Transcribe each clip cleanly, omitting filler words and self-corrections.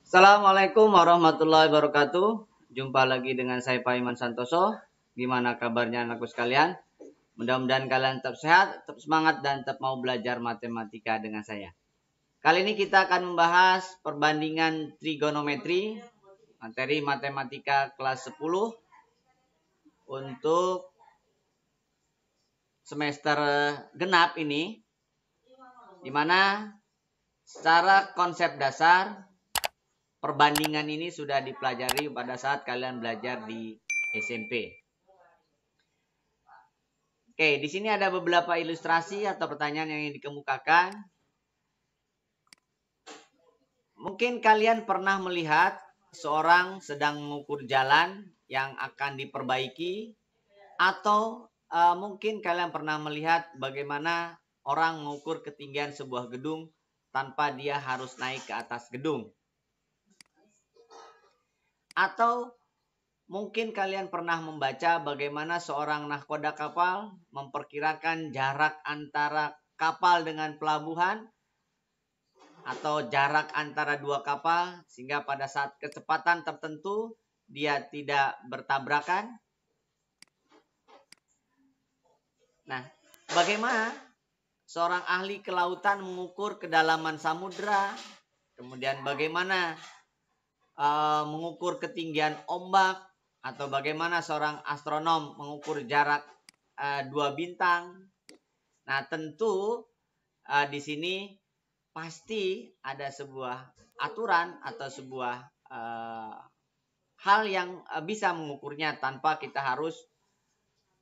Assalamualaikum warahmatullahi wabarakatuh. Jumpa lagi dengan saya Pak Iman Santoso. Gimana kabarnya anakku sekalian? Mudah-mudahan kalian tetap sehat, tetap semangat, dan tetap mau belajar matematika dengan saya. Kali ini kita akan membahas perbandingan trigonometri, materi matematika kelas 10 untuk semester genap ini, di mana secara konsep dasar perbandingan ini sudah dipelajari pada saat kalian belajar di SMP. Oke, di sini ada beberapa ilustrasi atau pertanyaan yang dikemukakan. Mungkin kalian pernah melihat seorang sedang mengukur jalan yang akan diperbaiki, atau mungkin kalian pernah melihat bagaimana orang mengukur ketinggian sebuah gedung tanpa dia harus naik ke atas gedung. Atau mungkin kalian pernah membaca bagaimana seorang nahkoda kapal memperkirakan jarak antara kapal dengan pelabuhan atau jarak antara dua kapal sehingga pada saat kecepatan tertentu dia tidak bertabrakan. Nah, bagaimana seorang ahli kelautan mengukur kedalaman samudra, kemudian bagaimana mengukur ketinggian ombak, atau bagaimana seorang astronom mengukur jarak dua bintang. Nah, tentu di sini pasti ada sebuah aturan atau sebuah hal yang bisa mengukurnya tanpa kita harus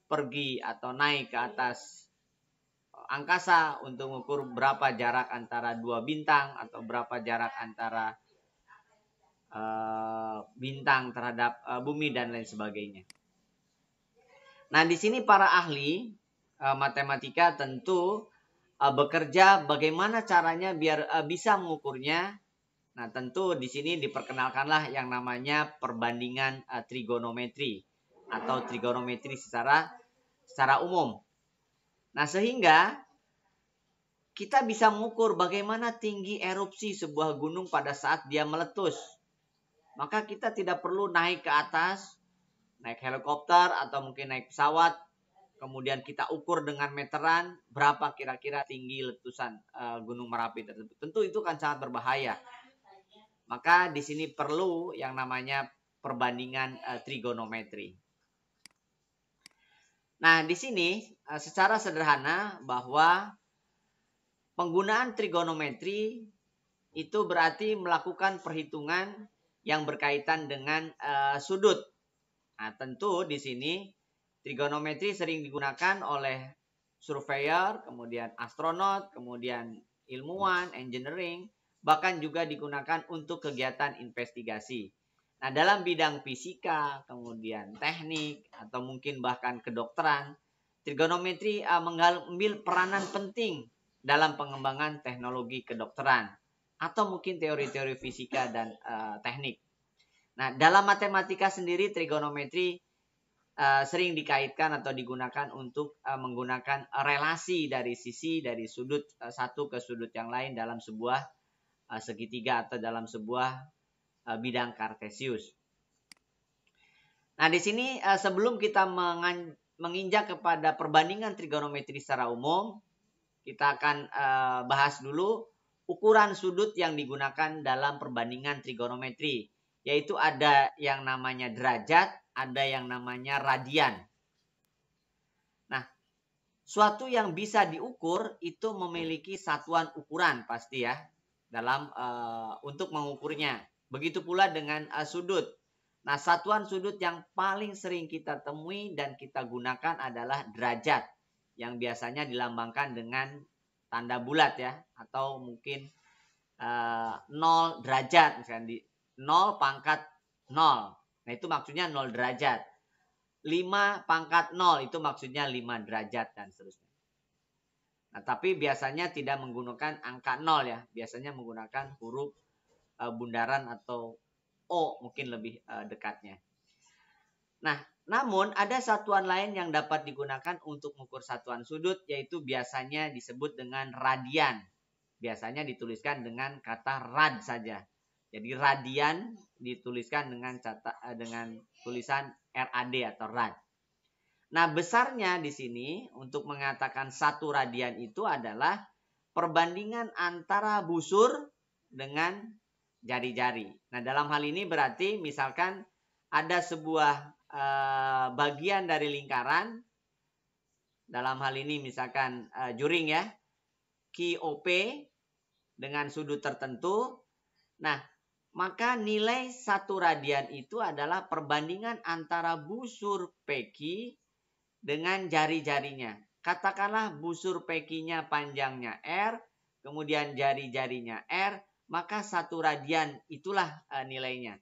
pergi atau naik ke atas angkasa untuk mengukur berapa jarak antara dua bintang atau berapa jarak antara bintang terhadap bumi dan lain sebagainya. Nah, di sini para ahli matematika tentu bekerja bagaimana caranya biar bisa mengukurnya. Nah, tentu di sini diperkenalkanlah yang namanya perbandingan trigonometri atau trigonometri secara umum. Nah, sehingga kita bisa mengukur bagaimana tinggi erupsi sebuah gunung pada saat dia meletus. Maka kita tidak perlu naik ke atas, naik helikopter atau mungkin naik pesawat, kemudian kita ukur dengan meteran berapa kira-kira tinggi letusan Gunung Merapi tersebut. Tentu itu kan sangat berbahaya. Maka di sini perlu yang namanya perbandingan trigonometri. Nah, di sini secara sederhana bahwa penggunaan trigonometri itu berarti melakukan perhitungan yang berkaitan dengan sudut. Nah, tentu di sini trigonometri sering digunakan oleh surveyor, kemudian astronot, kemudian ilmuwan, engineering, bahkan juga digunakan untuk kegiatan investigasi. Nah, dalam bidang fisika, kemudian teknik, atau mungkin bahkan kedokteran, trigonometri mengambil peranan penting dalam pengembangan teknologi kedokteran, atau mungkin teori-teori fisika dan teknik. Nah, dalam matematika sendiri, trigonometri sering dikaitkan atau digunakan untuk menggunakan relasi dari sudut satu ke sudut yang lain dalam sebuah segitiga atau dalam sebuah bidang kartesius. Nah, di sini sebelum kita menginjak kepada perbandingan trigonometri secara umum, kita akan bahas dulu ukuran sudut yang digunakan dalam perbandingan trigonometri, yaitu ada yang namanya derajat, ada yang namanya radian. Nah, suatu yang bisa diukur itu memiliki satuan ukuran pasti ya dalam untuk mengukurnya. Begitu pula dengan sudut. Nah, satuan sudut yang paling sering kita temui dan kita gunakan adalah derajat, yang biasanya dilambangkan dengan tanda bulat ya, atau mungkin 0 derajat, misalkan di 0 pangkat 0. Nah, itu maksudnya 0 derajat. 5 pangkat 0 itu maksudnya 5 derajat dan seterusnya. Nah, tapi biasanya tidak menggunakan angka 0 ya. Biasanya menggunakan huruf bundaran atau O mungkin lebih dekatnya. Nah, namun ada satuan lain yang dapat digunakan untuk mengukur satuan sudut, yaitu biasanya disebut dengan radian. Biasanya dituliskan dengan kata rad saja. Jadi radian dituliskan dengan tulisan RAD atau rad. Nah, besarnya di sini untuk mengatakan 1 radian itu adalah perbandingan antara busur dengan jari-jari. Nah, dalam hal ini berarti misalkan ada sebuah bagian dari lingkaran, dalam hal ini misalkan juring ya, QOP dengan sudut tertentu. Nah, maka nilai 1 radian itu adalah perbandingan antara busur PQ dengan jari-jarinya. Katakanlah busur PQ-nya panjangnya R, kemudian jari-jarinya R, maka 1 radian itulah nilainya.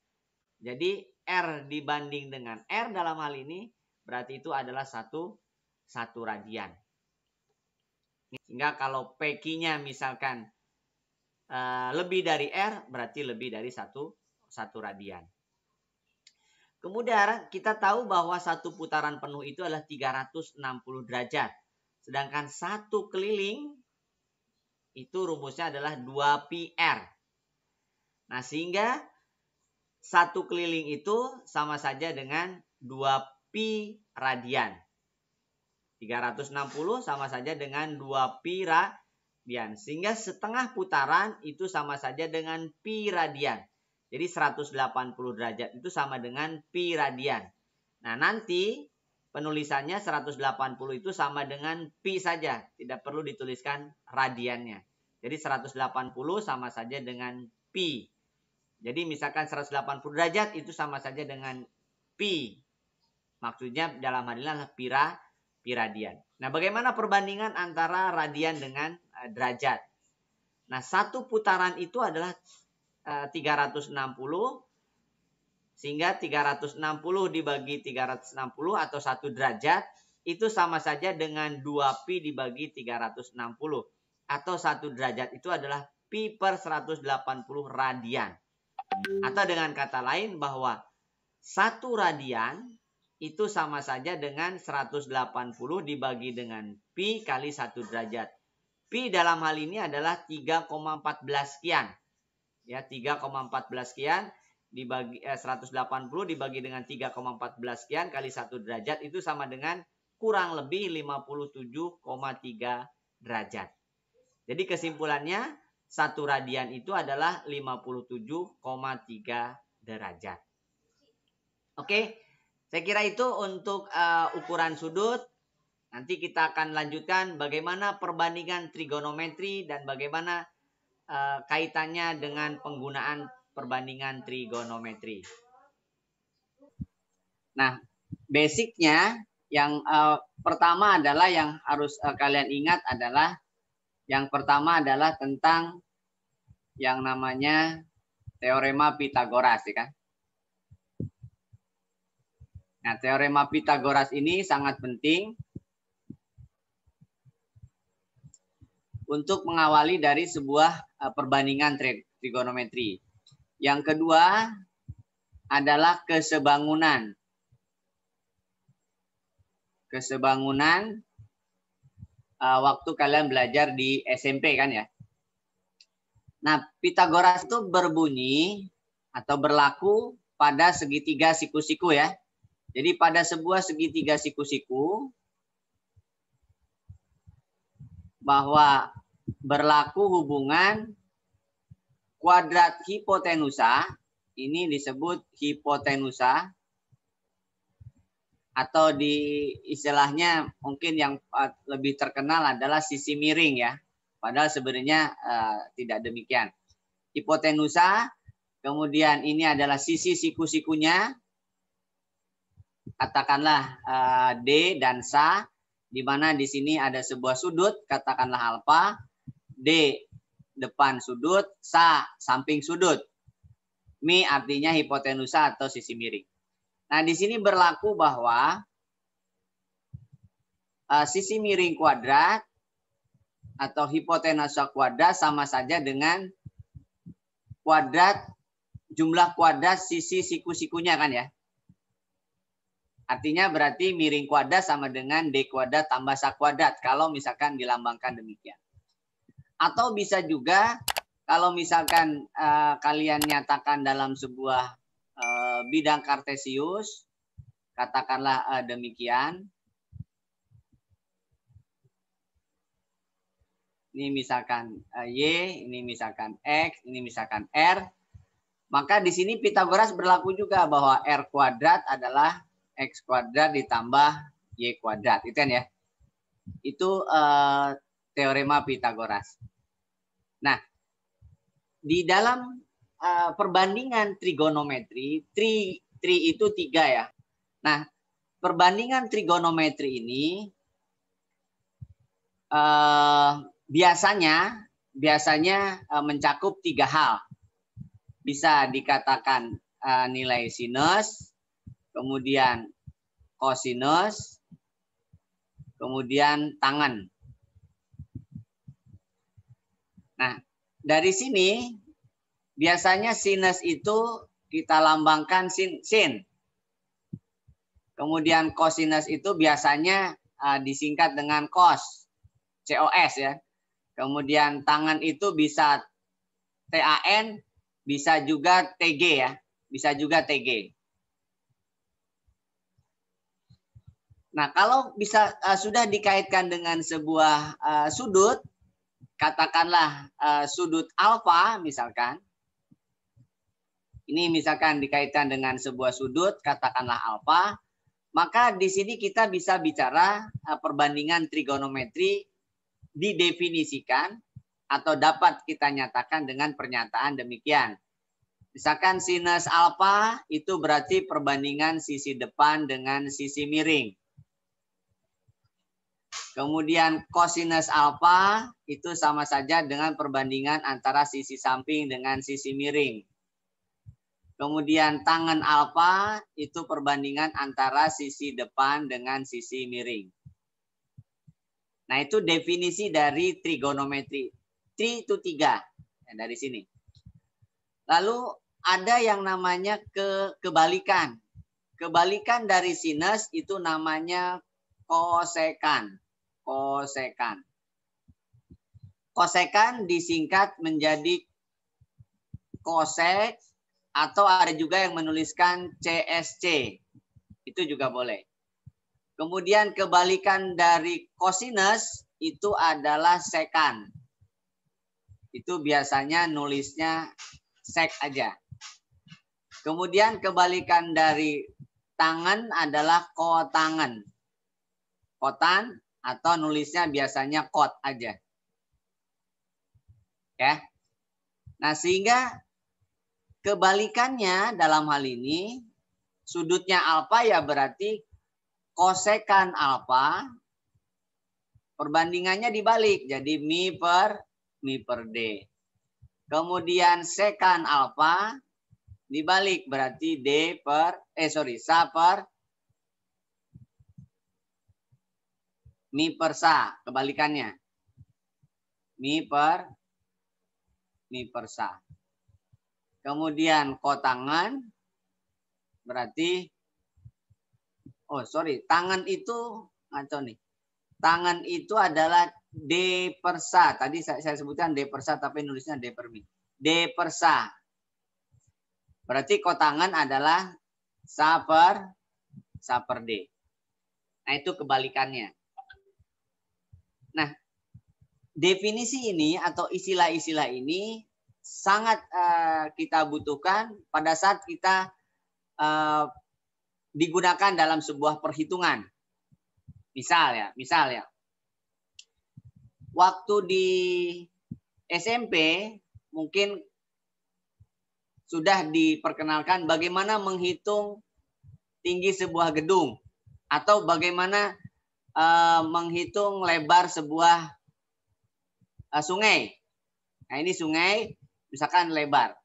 Jadi R dibanding dengan R dalam hal ini berarti itu adalah 1 radian. Sehingga kalau PQ-nya misalkan lebih dari R berarti lebih dari 1 radian. Kemudian kita tahu bahwa 1 putaran penuh itu adalah 360 derajat. Sedangkan 1 keliling itu rumusnya adalah 2πr. Nah, sehingga 1 keliling itu sama saja dengan 2π radian. 360 sama saja dengan 2π radian. Sehingga setengah putaran itu sama saja dengan π radian. Jadi 180 derajat itu sama dengan π radian. Nah, nanti penulisannya 180 itu sama dengan π saja. Tidak perlu dituliskan radiannya. Jadi 180 sama saja dengan π. Jadi misalkan 180 derajat itu sama saja dengan π. Maksudnya dalam hal ini adalah π radian. Nah, bagaimana perbandingan antara radian dengan derajat? Nah, 1 putaran itu adalah 360, sehingga 360 dibagi 360 atau 1 derajat itu sama saja dengan 2π dibagi 360, atau 1 derajat itu adalah π per 180 radian. Atau dengan kata lain bahwa 1 radian itu sama saja dengan 180 dibagi dengan π kali 1 derajat. Π dalam hal ini adalah 3,14 sekian. Ya, 3,14 sekian dibagi 180 dibagi dengan 3,14 sekian kali 1 derajat itu sama dengan kurang lebih 57,3 derajat. Jadi kesimpulannya 1 radian itu adalah 57,3 derajat. Oke, saya kira itu untuk ukuran sudut. Nanti kita akan lanjutkan bagaimana perbandingan trigonometri dan bagaimana kaitannya dengan penggunaan perbandingan trigonometri. Nah, basicnya yang pertama adalah yang harus kalian ingat adalah yang pertama adalah tentang yang namanya teorema Pitagoras, ya kan? Nah, teorema Pitagoras ini sangat penting untuk mengawali dari sebuah perbandingan trigonometri. Yang kedua adalah kesebangunan. Kesebangunan waktu kalian belajar di SMP kan ya. Nah, Pitagoras itu berbunyi atau berlaku pada segitiga siku-siku ya. Jadi pada sebuah segitiga siku-siku bahwa berlaku hubungan kuadrat hipotenusa, ini disebut hipotenusa, atau di istilahnya mungkin yang lebih terkenal adalah sisi miring ya. Padahal sebenarnya tidak demikian. Hipotenusa, kemudian ini adalah sisi siku-sikunya, katakanlah D dan SA, di mana di sini ada sebuah sudut, katakanlah alfa, D depan sudut, SA samping sudut. Mi artinya hipotenusa atau sisi miring. Nah, di sini berlaku bahwa sisi miring kuadrat atau hipotenusa kuadrat sama saja dengan kuadrat jumlah kuadrat sisi siku-sikunya kan ya. Artinya berarti miring kuadrat sama dengan D kuadrat tambah SA kuadrat kalau misalkan dilambangkan demikian. Atau bisa juga kalau misalkan kalian nyatakan dalam sebuah bidang kartesius, katakanlah demikian. Ini misalkan Y, ini misalkan X, ini misalkan R. Maka di sini Pitagoras berlaku juga bahwa R kuadrat adalah X kuadrat ditambah Y kuadrat. Itu kan ya. Itu teorema Pitagoras. Nah, di dalam perbandingan trigonometri, tri itu 3 ya. Nah, perbandingan trigonometri ini biasanya mencakup 3 hal. Bisa dikatakan nilai sinus, kemudian kosinus, kemudian tangen. Nah, dari sini biasanya sinus itu kita lambangkan sin. Kemudian kosinus itu biasanya disingkat dengan cos, COS ya. Kemudian tangen itu bisa TAN, bisa juga TG ya, bisa juga TG. Nah, kalau bisa sudah dikaitkan dengan sebuah sudut, katakanlah sudut alfa misalkan. Ini misalkan dikaitkan dengan sebuah sudut, katakanlah alfa, maka di sini kita bisa bicara perbandingan trigonometri didefinisikan atau dapat kita nyatakan dengan pernyataan demikian. Misalkan sinus alfa itu berarti perbandingan sisi depan dengan sisi miring. Kemudian kosinus alfa itu sama saja dengan perbandingan antara sisi samping dengan sisi miring. Kemudian tangen alfa itu perbandingan antara sisi depan dengan sisi miring. Nah, itu definisi dari trigonometri. Tri itu 3 ya, dari sini. Lalu ada yang namanya kebalikan. Kebalikan dari sinus itu namanya kosekan. Kosekan. Kosekan disingkat menjadi kosek atau ada juga yang menuliskan CSC. Itu juga boleh. Kemudian kebalikan dari kosinus itu adalah sekan. Itu biasanya nulisnya sek aja. Kemudian kebalikan dari tangen adalah kotangen. Kotan atau nulisnya biasanya kot aja. Ya. Nah, sehingga kebalikannya dalam hal ini sudutnya alfa ya berarti kosekan alfa perbandingannya dibalik jadi mi per D. Kemudian sekan alfa dibalik berarti sa per mi per sa, kebalikannya. Mi per sa. Kemudian kotangan berarti tangan itu ngaco nih. Tangan itu adalah D per sa. Tadi saya sebutkan D per sa tapi nulisnya D per mi. D per sa. Berarti kotangan adalah sa per D. Nah, itu kebalikannya. Nah, definisi ini atau istilah-istilah ini sangat kita butuhkan pada saat kita digunakan dalam sebuah perhitungan. Misal ya. Waktu di SMP mungkin sudah diperkenalkan bagaimana menghitung tinggi sebuah gedung atau bagaimana menghitung lebar sebuah sungai. Nah, ini sungai misalkan lebar.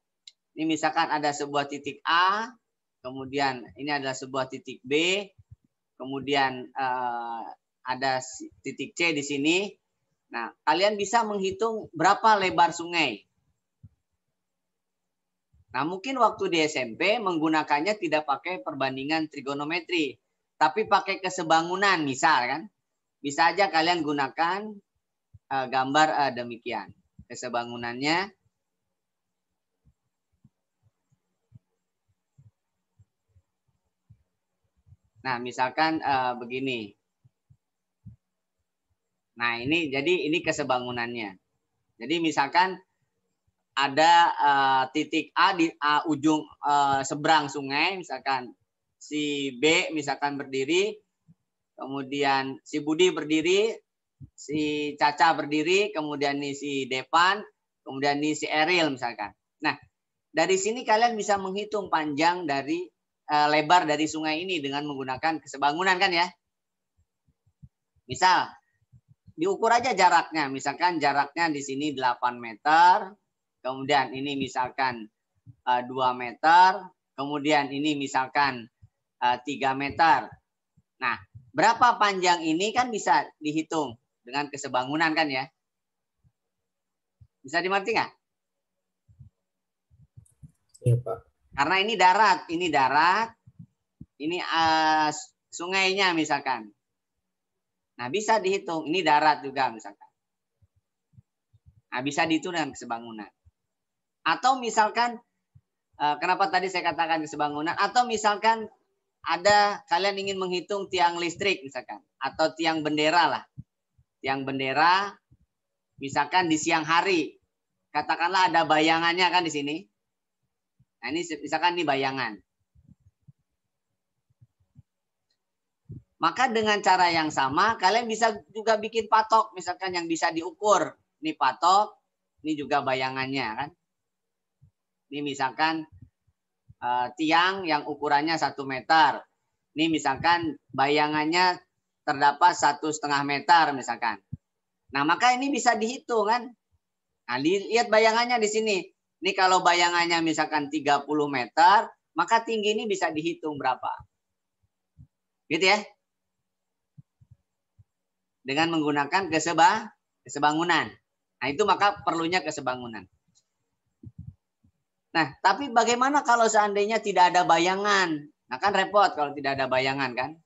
Ini misalkan ada sebuah titik A, kemudian ini adalah sebuah titik B, kemudian ada titik C di sini. Nah, kalian bisa menghitung berapa lebar sungai. Nah, mungkin waktu di SMP menggunakannya tidak pakai perbandingan trigonometri, tapi pakai kesebangunan misal kan. Bisa aja kalian gunakan gambar demikian. Kesebangunannya Nah, misalkan begini. Nah, ini kesebangunannya. Jadi misalkan ada titik A di ujung seberang sungai, misalkan si B misalkan berdiri, kemudian si Budi berdiri, si Caca berdiri, kemudian nih si Depan, kemudian nih si Eril misalkan. Nah, dari sini kalian bisa menghitung panjang dari lebar dari sungai ini dengan menggunakan kesebangunan kan ya. Misal diukur aja jaraknya, misalkan jaraknya di sini 8 meter, kemudian ini misalkan 2 meter, kemudian ini misalkan 3 meter. Nah, berapa panjang ini kan bisa dihitung dengan kesebangunan kan ya. Bisa dimengerti nggak? Iya, Pak. Karena ini darat, ini sungainya misalkan. Nah, bisa dihitung, ini darat juga misalkan. Nah, bisa dihitung dengan kesebangunan. Atau misalkan, kenapa tadi saya katakan kesebangunan, atau misalkan ada kalian ingin menghitung tiang listrik misalkan, atau tiang bendera lah. Tiang bendera, misalkan di siang hari, katakanlah ada bayangannya kan di sini. Nah, ini misalkan ini bayangan. Maka dengan cara yang sama, kalian bisa juga bikin patok, misalkan yang bisa diukur. Ini patok, ini juga bayangannya kan. Ini misalkan tiang yang ukurannya 1 meter. Ini misalkan bayangannya terdapat 1,5 meter misalkan. Nah, maka ini bisa dihitung kan. Nah, lihat bayangannya di sini. Ini kalau bayangannya misalkan 30 meter, maka tinggi ini bisa dihitung berapa. Gitu ya. Dengan menggunakan kesebangunan. Nah, itu maka perlunya kesebangunan. Nah, tapi bagaimana kalau seandainya tidak ada bayangan? Nah, kan repot kalau tidak ada bayangan kan?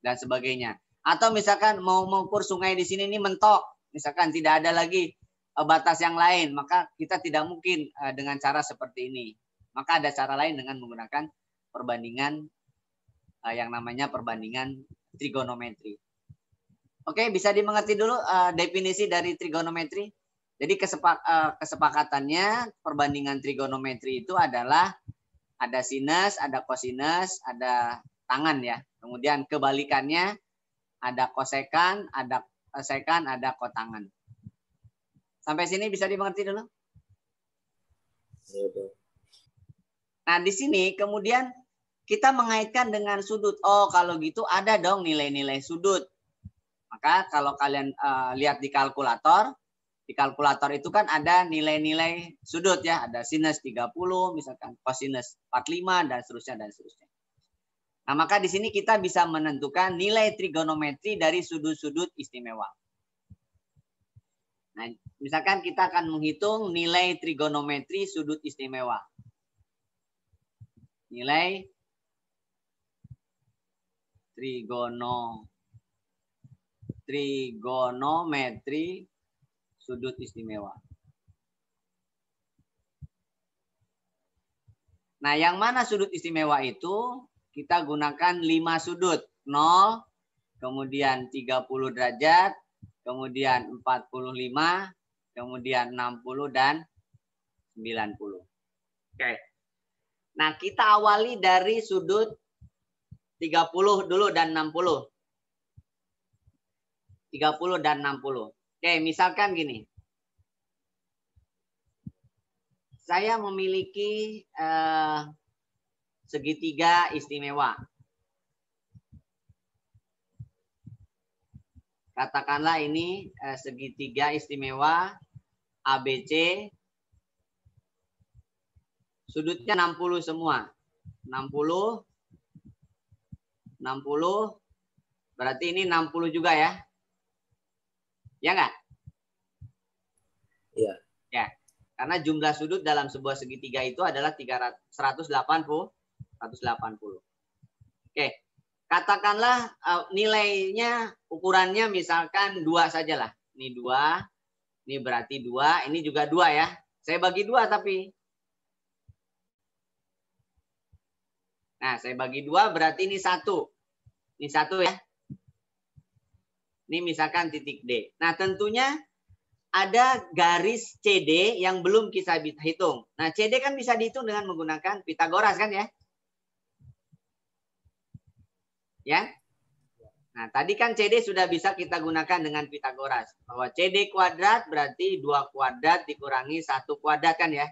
Dan sebagainya. Atau misalkan mau mengukur sungai di sini ini mentok. Misalkan tidak ada lagi batas yang lain. Maka kita tidak mungkin dengan cara seperti ini. Maka ada cara lain dengan menggunakan perbandingan yang namanya perbandingan trigonometri. Oke, bisa dimengerti dulu definisi dari trigonometri. Jadi kesepakatannya perbandingan trigonometri itu adalah ada sinus, ada kosinus, ada tangan ya. Kemudian kebalikannya ada kosekan, ada sekan, ada kotangan. Sampai sini bisa dimengerti dulu? Nah, di sini kemudian kita mengaitkan dengan sudut. Oh, kalau gitu ada dong nilai-nilai sudut. Maka kalau kalian lihat di kalkulator itu kan ada nilai-nilai sudut ya, ada sinus 30 misalkan, kosinus 45 dan seterusnya. Nah, maka di sini kita bisa menentukan nilai trigonometri dari sudut-sudut istimewa. Nah, misalkan kita akan menghitung nilai trigonometri sudut istimewa. Nilai trigonometri sudut istimewa. Nah, yang mana sudut istimewa itu? Kita gunakan 5 sudut. 0, kemudian 30 derajat, kemudian 45, kemudian 60, dan 90. Oke. Nah, kita awali dari sudut 30 dulu dan 60. 30 dan 60. Oke, misalkan gini. Saya memiliki segitiga istimewa. Katakanlah ini segitiga istimewa ABC. Sudutnya 60 semua. 60. Berarti ini 60 juga ya. Ya enggak? Iya. Ya. Karena jumlah sudut dalam sebuah segitiga itu adalah 180. Oke. Katakanlah nilainya, ukurannya misalkan 2 sajalah. Ini 2. Ini berarti 2. Ini juga 2 ya. Saya bagi 2 tapi. Nah, saya bagi 2 berarti ini 1. Ini satu ya. Ini misalkan titik D. Nah, tentunya ada garis CD yang belum kita hitung. Nah, CD kan bisa dihitung dengan menggunakan Pitagoras kan ya? Ya. Nah, tadi kan CD sudah bisa kita gunakan dengan Pitagoras. Bahwa CD kuadrat berarti 2 kuadrat dikurangi 1 kuadrat kan ya?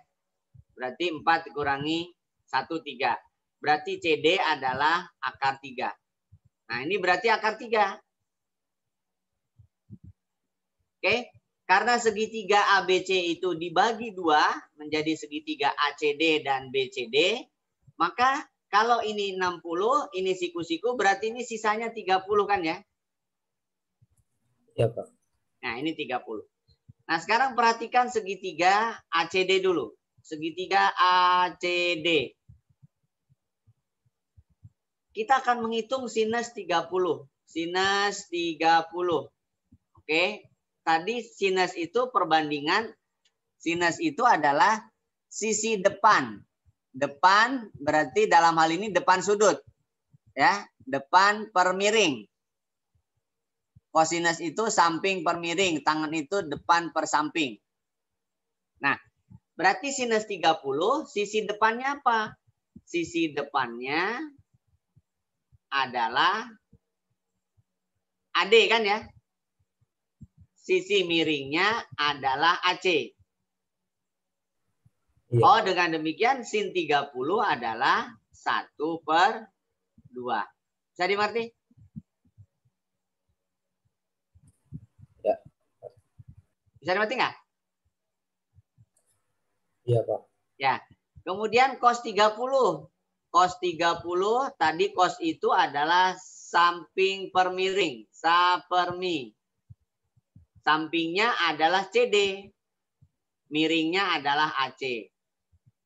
Berarti 4 dikurangi 1, 3. Berarti CD adalah akar 3. Nah, ini berarti akar 3. Oke, karena segitiga ABC itu dibagi 2 menjadi segitiga ACD dan BCD, maka kalau ini 60, ini siku-siku, berarti ini sisanya 30 kan ya? Ya, Pak. Nah, ini 30. Nah, sekarang perhatikan segitiga ACD dulu. Segitiga ACD. Kita akan menghitung sinus 30. Sinus 30. Oke. Tadi sinus itu perbandingan, sinus itu adalah sisi depan. Depan berarti dalam hal ini depan sudut. Ya, depan per miring. Kosinus itu samping per miring, tangan itu depan per samping. Nah, berarti sinus 30, sisi depannya apa? Sisi depannya adalah AD kan ya? Sisi miringnya adalah AC. Iya. Oh, dengan demikian sin 30 adalah 1/2. Bisa dimengerti? Ya. Bisa dimengerti nggak? Iya, Pak. Ya. Kemudian cos 30. Cos 30 tadi cos itu adalah samping per miring, sapermi. Sampingnya adalah CD. Miringnya adalah AC.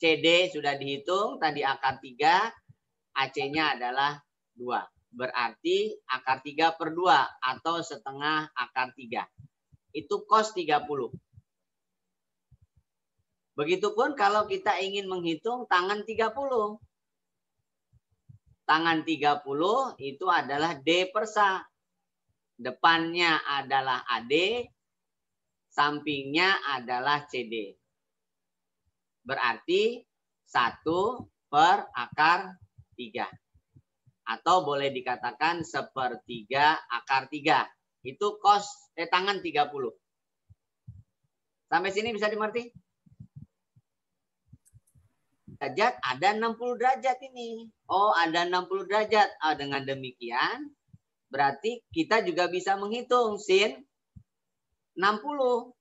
CD sudah dihitung, tadi akar 3, AC-nya adalah 2. Berarti akar 3/2 atau setengah akar 3. Itu cos 30. Begitupun kalau kita ingin menghitung tangan 30. Tangan 30 itu adalah D/SA. Depannya adalah AD, sampingnya adalah CD. Berarti 1/akar 3. Atau boleh dikatakan 1/3 akar 3. Itu cos tangan 30. Sampai sini bisa dimengerti? Derajat ada 60 derajat ini. Oh, ada 60 derajat. Oh, dengan demikian berarti kita juga bisa menghitung sin 60.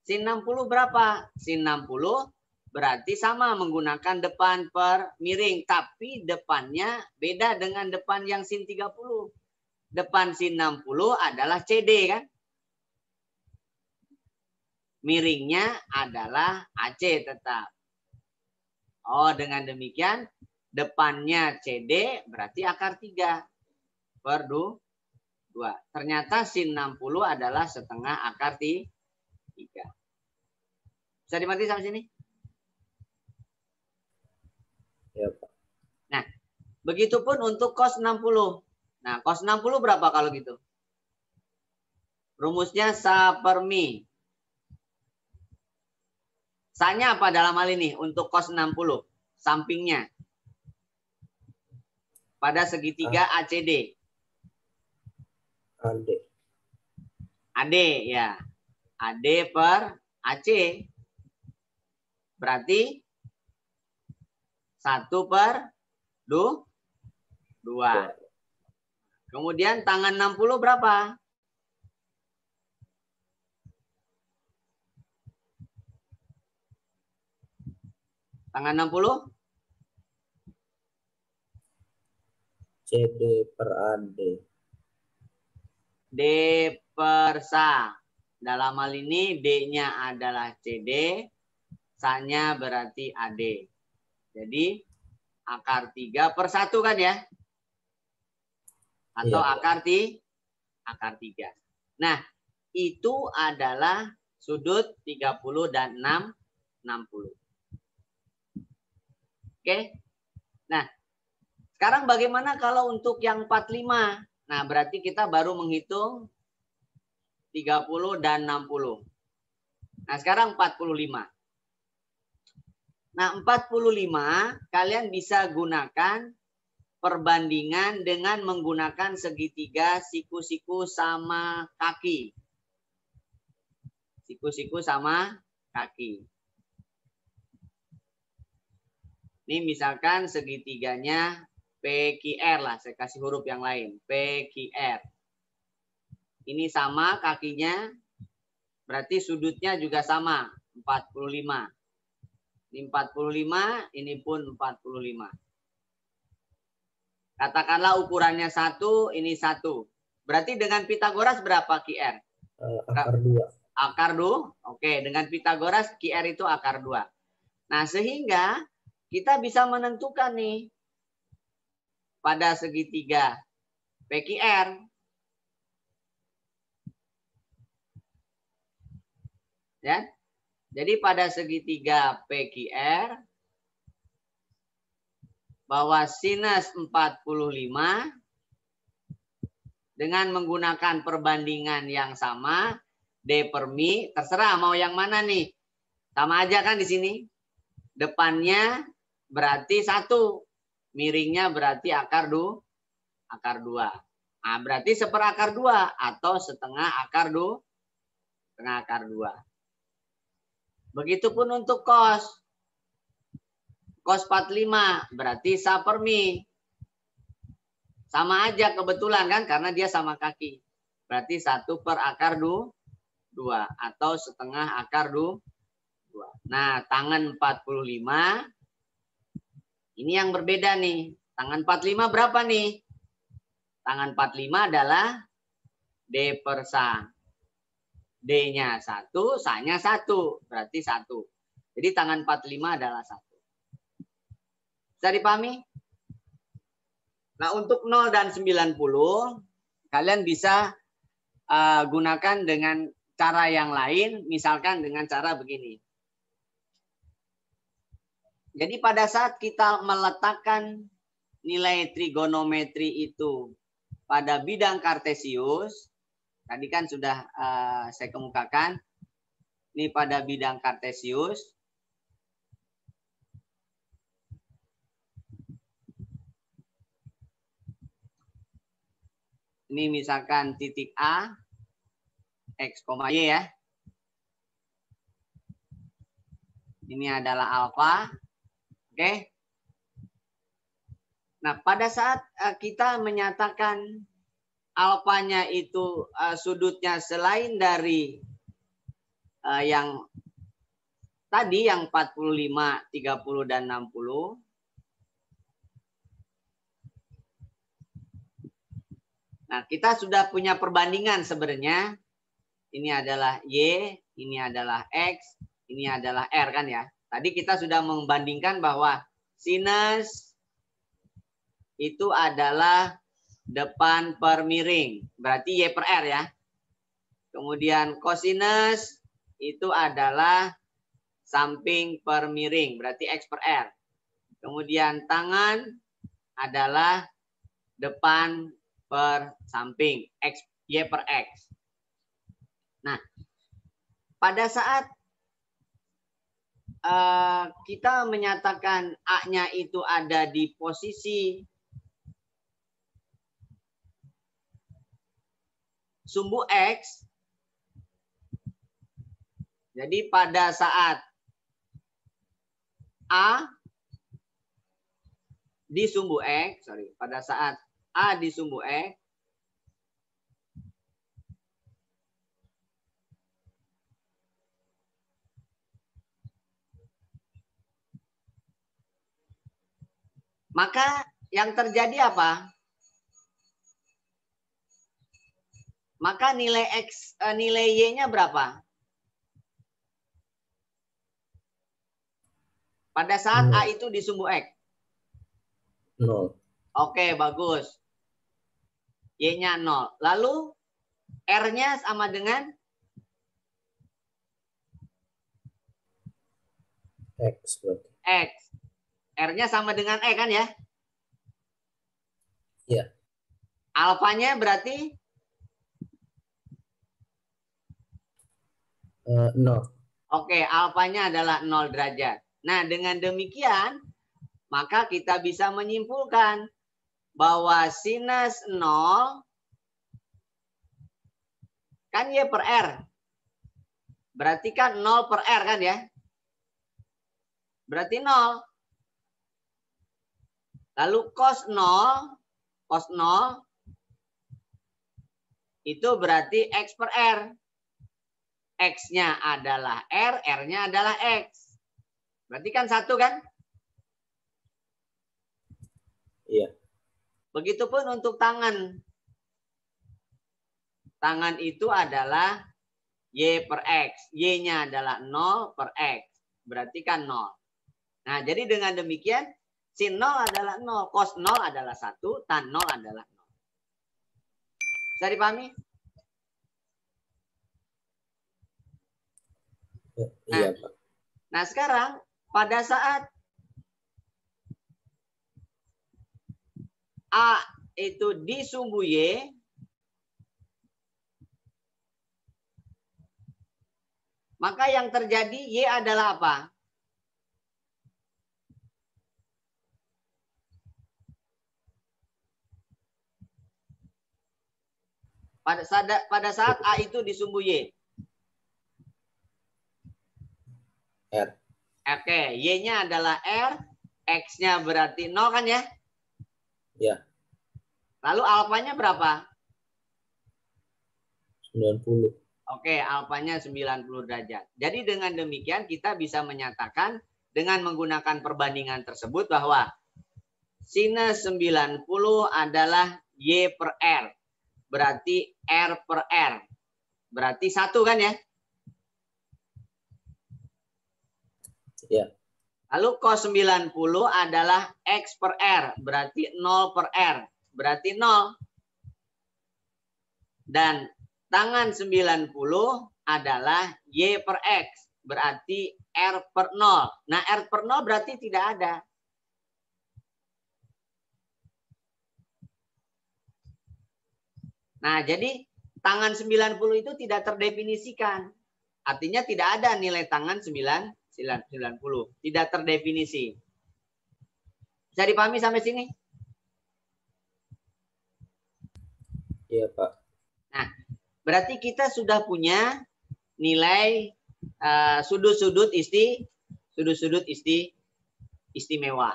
Sin 60 berapa? Sin 60 berarti sama menggunakan depan per miring. Tapi depannya beda dengan depan yang sin 30. Depan sin 60 adalah CD kan? Miringnya adalah AC tetap. Oh, dengan demikian depannya CD berarti akar 3/2. Ternyata sin 60 adalah setengah akar 3. Bisa dimengerti sampai sini? Ya, Pak. Nah, begitupun untuk cos 60. Nah, cos 60 berapa kalau gitu? Rumusnya sapermi. Sanya apa dalam hal ini untuk cos 60? Sampingnya. Pada segitiga ACD. AD. AD ya. AD per AC. Berarti 1/2. Kemudian tangan 60 berapa? Tangan 60? CD per AD. D/SA. Dalam hal ini D-nya adalah CD, SA-nya berarti AD. Jadi akar 3/1 kan ya? Atau Iya. akar 3. Nah, itu adalah sudut 30 dan 60. Oke? Nah, sekarang bagaimana kalau untuk yang 45? Nah, berarti kita baru menghitung 30 dan 60. Nah, sekarang 45. Nah, 45 kalian bisa gunakan perbandingan dengan menggunakan segitiga siku-siku sama kaki. Siku-siku sama kaki. Ini misalkan segitiganya PQR lah, saya kasih huruf yang lain, PQR. Ini sama kakinya, berarti sudutnya juga sama, 45. Ini 45, ini pun 45. Katakanlah ukurannya 1, ini 1. Berarti dengan Pitagoras berapa QR? Akar 2. Akar 2. Oke, dengan Pitagoras QR itu akar 2. Nah, sehingga kita bisa menentukan nih pada segitiga PQR. Ya. Jadi pada segitiga PQR bahwa sinus 45 dengan menggunakan perbandingan yang sama D per mi, terserah mau yang mana nih. Sama aja kan di sini. Depannya berarti 1. Miringnya berarti akar 2. Nah, berarti seperakar 2 atau setengah akar 2. Setengah akar 2. Begitupun untuk cos. Cos 45 berarti sa per mi. Sama aja kebetulan kan karena dia sama kaki. Berarti 1 per akar 2 atau setengah akar 2. Nah, tangan 45 ini yang berbeda nih. Tangan 45 berapa nih? Tangan 45 adalah D per sa. D-nya 1, sa-nya 1. Berarti 1. Jadi tangan 45 adalah 1. Bisa dipahami? Nah, untuk 0 dan 90, kalian bisa gunakan dengan cara yang lain. Misalkan dengan cara begini. Jadi pada saat kita meletakkan nilai trigonometri itu pada bidang kartesius, tadi kan sudah saya kemukakan, ini pada bidang kartesius. Ini misalkan titik A, X, Y ya. Ini adalah alfa. Oke. Nah, pada saat kita menyatakan alfanya itu sudutnya selain dari yang tadi yang 45, 30 dan 60. Nah, kita sudah punya perbandingan sebenarnya. Ini adalah Y, ini adalah X, ini adalah R kan ya. Tadi kita sudah membandingkan bahwa sinus itu adalah depan per miring. Berarti Y per R ya. Kemudian kosinus itu adalah samping per miring. Berarti X per R. Kemudian tangan adalah depan per samping. X, Y per X. Nah, pada saat kita menyatakan A-nya itu ada di posisi sumbu X. Jadi pada saat A di sumbu X, pada saat A di sumbu X, maka yang terjadi apa? Maka nilai X, nilai Y-nya berapa? Pada saat A itu di sumbu X. 0. Oke, bagus. Y-nya 0. Lalu R-nya sama dengan X berarti. X. R-nya sama dengan E kan ya? Iya. Alfanya berarti 0. oke, alfanya adalah 0 derajat. Nah, dengan demikian, maka kita bisa menyimpulkan bahwa sinus 0 kan Y per R. Berarti kan 0 per R kan ya? Berarti 0. Lalu cos 0 itu berarti X per R. X-nya adalah R, R-nya adalah X. Berarti kan 1 kan? Iya. Begitupun untuk tangan. Tangan itu adalah Y per X. Y-nya adalah 0 per X. Berarti kan 0. Nah, jadi dengan demikian, sin 0 adalah 0. Cos 0 adalah 1. Tan 0 adalah 0. Bisa dipahami? Iya, Pak. Nah, sekarang pada saat A itu disumbu Y, maka yang terjadi Y adalah apa? Pada saat A itu disumbu Y. R. Oke, Y-nya adalah R, X-nya berarti 0 kan ya? Ya. Lalu alfanya berapa? 90. Oke, alfanya 90 derajat. Jadi dengan demikian kita bisa menyatakan dengan menggunakan perbandingan tersebut bahwa sinus 90 adalah Y per R. Berarti R per R. Berarti 1 kan ya? Ya. Lalu cos 90 adalah X per R. Berarti 0 per R. Berarti 0. Dan tangan 90 adalah Y per X. Berarti R per 0. Nah, R per 0 berarti tidak ada. Nah, jadi tangan 90 itu tidak terdefinisikan. Artinya tidak ada nilai tangan 90. Tidak terdefinisi. Bisa dipahami sampai sini? Iya, Pak. Nah, berarti kita sudah punya nilai sudut-sudut istimewa.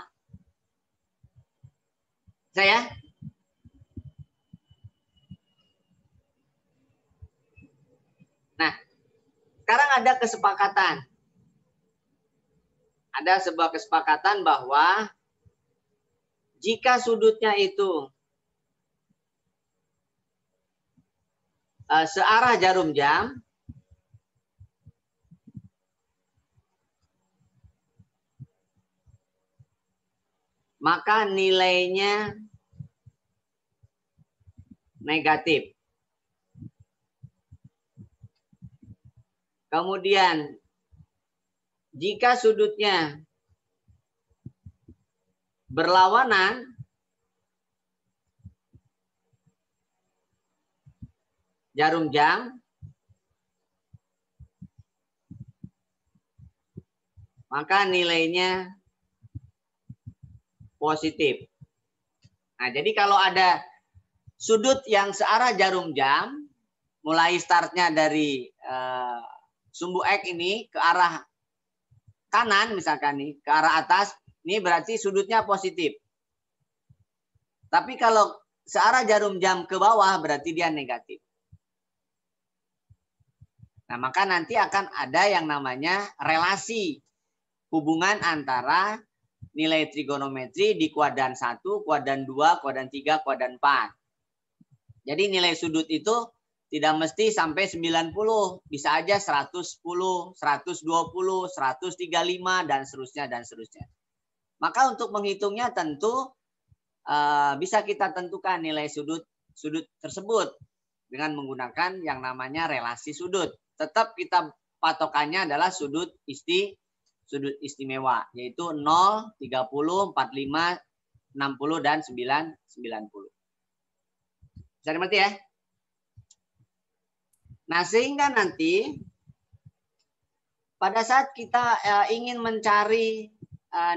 Saya? Nah, sekarang ada kesepakatan. Ada sebuah kesepakatan bahwa jika sudutnya itu searah jarum jam, maka nilainya negatif. Kemudian jika sudutnya berlawanan, jarum jam, maka nilainya positif. Nah, jadi kalau ada sudut yang searah jarum jam, mulai startnya dari sumbu X ini ke arah kanan, misalkan nih, ke arah atas, ini berarti sudutnya positif. Tapi kalau searah jarum jam ke bawah, berarti dia negatif. Nah, maka nanti akan ada yang namanya relasi hubungan antara nilai trigonometri di kuadran 1, kuadran 2, kuadran 3, kuadran 4. Jadi nilai sudut itu tidak mesti sampai 90, bisa aja 110, 120, 135 dan seterusnya. Maka untuk menghitungnya tentu bisa kita tentukan nilai sudut tersebut dengan menggunakan yang namanya relasi sudut. Tetap kita patokannya adalah sudut istimewa, yaitu 0, 30, 45, 60 dan 90. Bisa dimengerti ya? Nah, sehingga nanti pada saat kita ingin mencari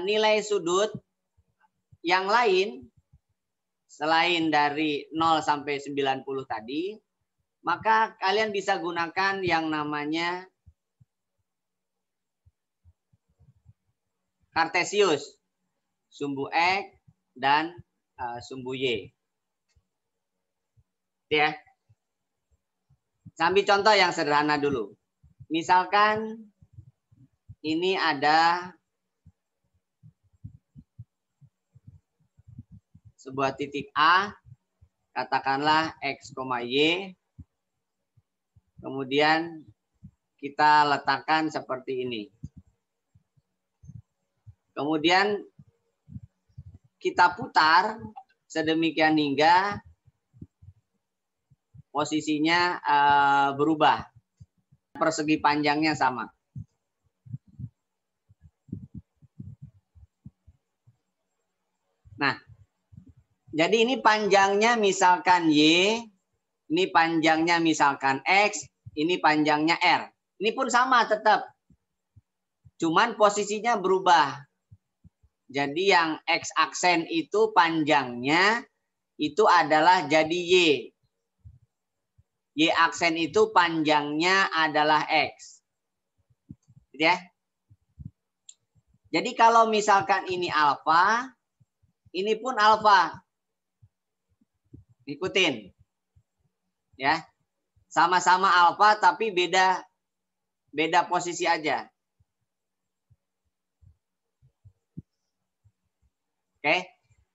nilai sudut yang lain selain dari 0 sampai 90 tadi, maka kalian bisa gunakan yang namanya Kartesius, sumbu X dan sumbu Y. Ya. Sambil contoh yang sederhana dulu. Misalkan ini ada sebuah titik A, katakanlah X, Y. Kemudian kita letakkan seperti ini. Kemudian kita putar sedemikian hingga posisinya berubah. Persegi panjangnya sama. Nah, jadi ini panjangnya misalkan Y, ini panjangnya misalkan X, ini panjangnya R. Ini pun sama tetap. Cuman posisinya berubah. Jadi yang X aksen itu panjangnya itu adalah jadi Y. Y aksen itu panjangnya adalah X. Ya. Jadi kalau misalkan ini alfa, ini pun alfa. Ikutin. Ya. Sama-sama alfa tapi beda posisi aja. Oke.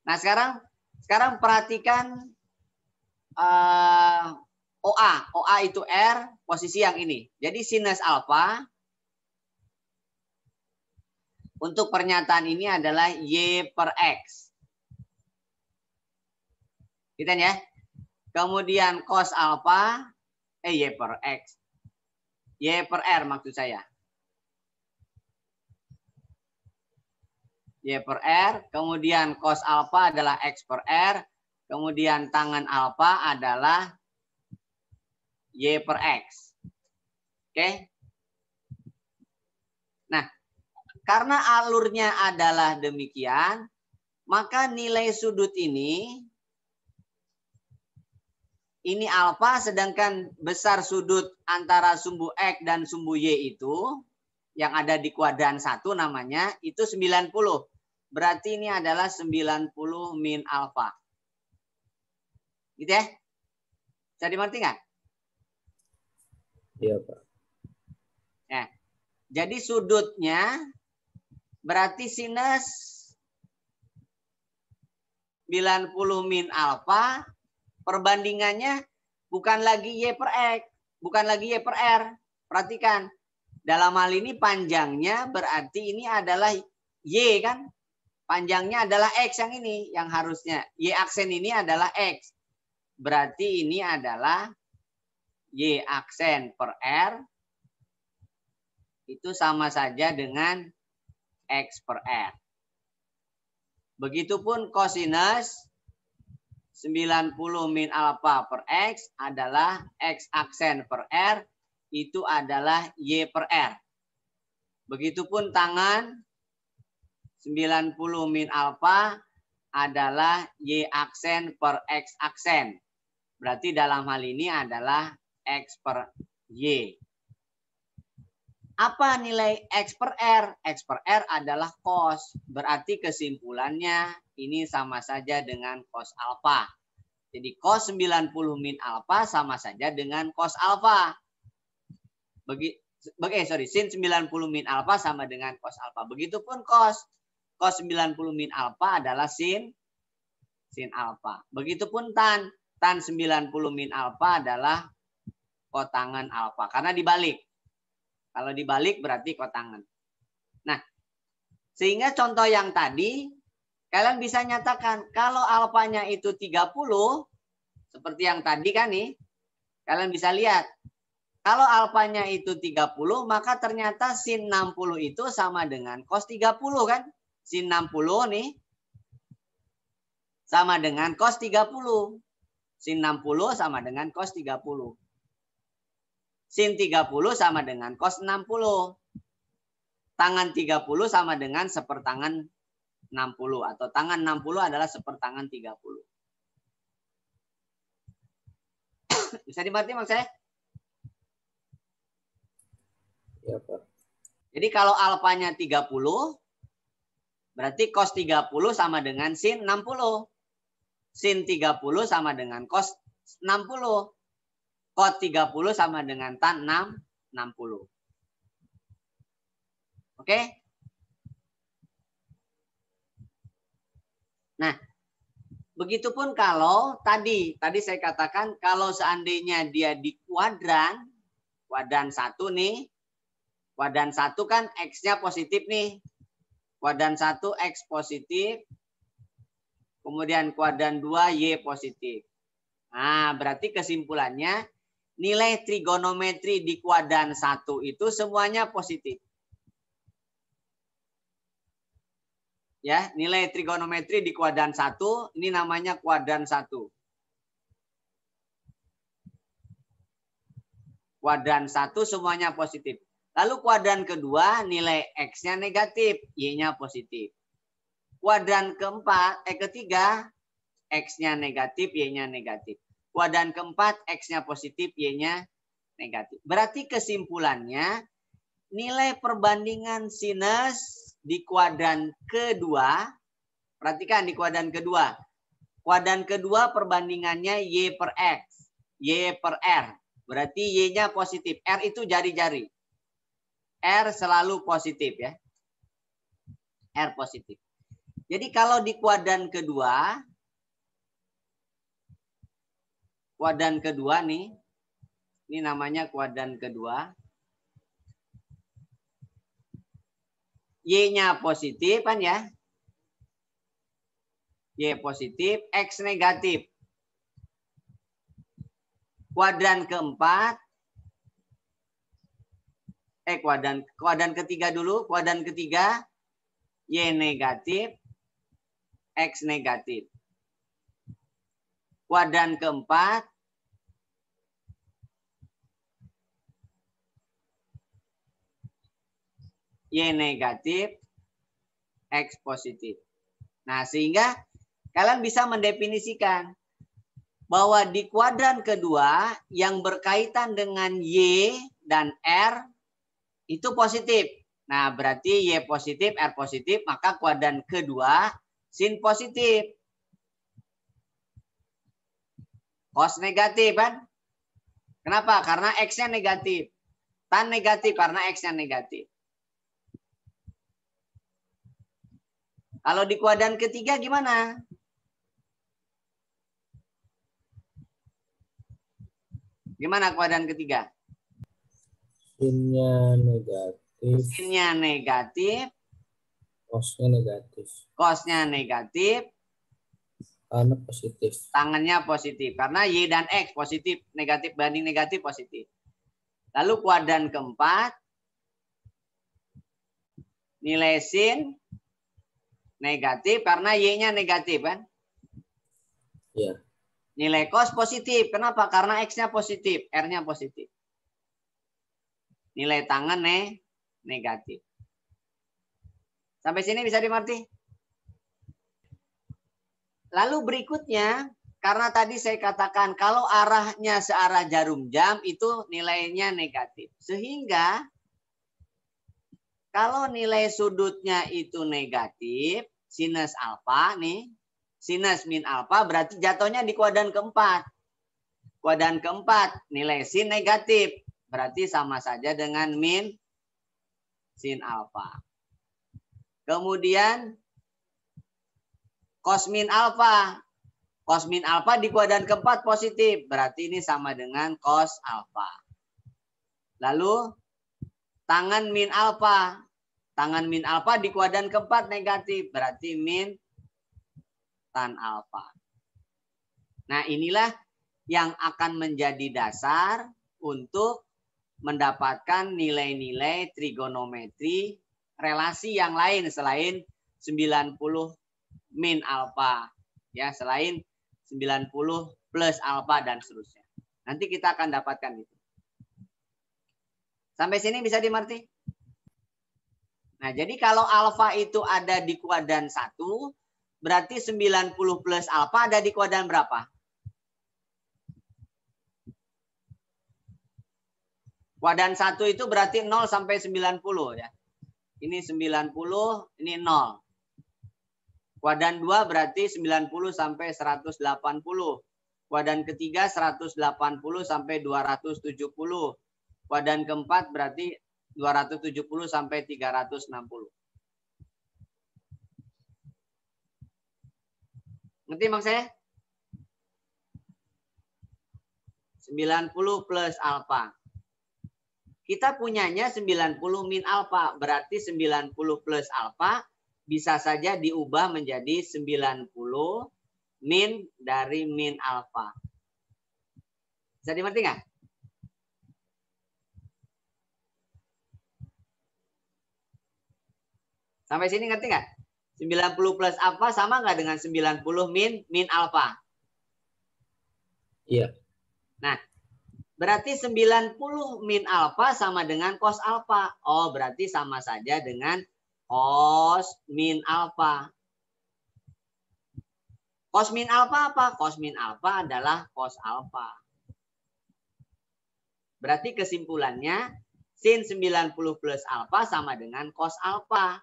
Nah, sekarang perhatikan OA. OA itu R, posisi yang ini. Jadi sinus alfa untuk pernyataan ini adalah Y per X. Gitu ya. Kemudian cos alfa Y per X. Y per R maksud saya. Y per R, kemudian cos alfa adalah X per R, kemudian tangan alfa adalah Y per X. Oke. Nah, karena alurnya adalah demikian, maka nilai sudut ini alfa, sedangkan besar sudut antara sumbu X dan sumbu Y itu yang ada di kuadran 1 namanya itu 90. Berarti ini adalah 90 min alfa. Gitu ya? Bisa dimengerti nggak? Iya, Pak. Ya. Jadi sudutnya berarti sinus 90 min alfa, perbandingannya bukan lagi Y per X, bukan lagi Y per R. Perhatikan. Dalam hal ini panjangnya berarti ini adalah Y kan? Panjangnya adalah X yang ini, yang harusnya. Y aksen ini adalah X. Berarti ini adalah Y aksen per R. Itu sama saja dengan X per R. Begitupun kosinus 90 min alfa per X adalah X aksen per R. Itu adalah Y per R. Begitupun tangan 90 min alfa adalah Y aksen per X aksen. Berarti dalam hal ini adalah X per Y. Apa nilai X per R? X per R adalah cos. Berarti kesimpulannya ini sama saja dengan cos alfa. Jadi cos 90 min alfa sama saja dengan cos alfa. Sin 90 min alfa sama dengan cos alfa. Begitupun cos. Cos 90 min alfa adalah sin alfa. Begitupun tan. Tan 90 min alfa adalah kotangan alfa. Karena dibalik. Kalau dibalik berarti kotangan. Nah, sehingga contoh yang tadi, kalian bisa nyatakan kalau alfanya itu 30, seperti yang tadi kan nih, kalian bisa lihat. Kalau alfanya itu 30, maka ternyata sin 60 itu sama dengan cos 30 kan? Sin 60 nih sama dengan cos 30. Sin 60 sama dengan cos 30. Sin 30 sama dengan cos 60. Tangan 30 sama dengan sepertangan 60. Atau tangan 60 adalah sepertangan 30. Bisa dimengerti maksud saya? Ya, Pak. Jadi kalau alfanya 30, berarti cos 30 sama dengan sin 60. Sin 30 sama dengan cos 60. Cos 30 sama dengan tan 60. Oke? Nah, begitupun kalau tadi saya katakan kalau seandainya dia di kuadran 1 nih, kuadran 1 kan X-nya positif nih. Kuadran 1 X positif, kemudian kuadran 2 Y positif. Nah, berarti kesimpulannya nilai trigonometri di kuadran 1 itu semuanya positif. Ya, nilai trigonometri di kuadran 1 ini namanya kuadran 1. Kuadran 1 semuanya positif. Lalu kuadran kedua nilai X-nya negatif, Y-nya positif. Kuadran ketiga X-nya negatif, Y-nya negatif. Kuadran keempat X-nya positif, Y-nya negatif. Berarti kesimpulannya nilai perbandingan sinus di kuadran kedua, perhatikan di kuadran kedua. Kuadran kedua perbandingannya Y per X, Y per R. Berarti Y-nya positif. R itu jari-jari. R selalu positif ya. R positif. Jadi kalau di kuadran kedua nih, ini namanya kuadran kedua. Y-nya positif kan ya. Y positif, X negatif. Kuadran keempat, kuadran ketiga dulu. Kuadran ketiga, Y negatif, X negatif. Kuadran keempat, Y negatif, X positif. Nah, sehingga kalian bisa mendefinisikan bahwa di kuadran kedua yang berkaitan dengan Y dan R itu positif. Nah, berarti Y positif, R positif, maka kuadran kedua sin positif. Cos negatif kan? Kenapa? Karena X-nya negatif. Tan negatif karena X-nya negatif. Kalau di kuadran ketiga gimana? Gimana kuadran ketiga? Sinnya negatif. Sinnya negatif. Cosnya negatif. Cosnya negatif. Tangannya positif. Tangannya positif. Karena Y dan X positif. Negatif banding negatif positif. Lalu kuadran keempat. Nilai sin negatif karena Y-nya negatif kan? Iya. Nilai cos positif. Kenapa? Karena X-nya positif. R-nya positif. Nilai tangan negatif. Sampai sini bisa dimengerti? Lalu berikutnya, karena tadi saya katakan kalau arahnya searah jarum jam itu nilainya negatif. Sehingga kalau nilai sudutnya itu negatif, sinus alfa nih, sinus min alfa berarti jatuhnya di kuadran keempat. Kuadran keempat nilai sin negatif, berarti sama saja dengan min sin alfa. Kemudian cos min alfa. Cos min alfa di kuadran keempat positif. Berarti ini sama dengan cos alfa. Lalu tangan min alfa. Tangan min alfa di kuadran keempat negatif. Berarti min tan alfa. Nah, inilah yang akan menjadi dasar untuk mendapatkan nilai-nilai trigonometri relasi yang lain selain 90 min alfa. Ya, selain 90 plus alfa dan seterusnya. Nanti kita akan dapatkan itu. Sampai sini bisa dimengerti? Nah, jadi kalau alfa itu ada di kuadran 1, berarti 90 plus alfa ada di kuadran berapa? Kuadran 1 itu berarti 0 sampai 90 ya. Ini 90, ini 0. Kuadran 2 berarti 90 sampai 180. Kuadran ketiga 180 sampai 270. Kuadran keempat berarti 270 sampai 360. Ngerti maksud saya? 90 plus alfa. Kita punyanya 90 min alfa. Berarti 90 plus alfa bisa saja diubah menjadi 90 min dari min alfa. Bisa dimengerti nggak? Sampai sini ngerti nggak? 90 plus alfa sama nggak dengan 90 min alfa? Iya. Nah, berarti 90 min alfa sama dengan cos alfa. Oh, berarti sama saja dengan cos min alfa. Cos min alfa apa? Cos min alfa adalah cos alfa. Berarti kesimpulannya sin 90 plus alfa sama dengan cos alfa.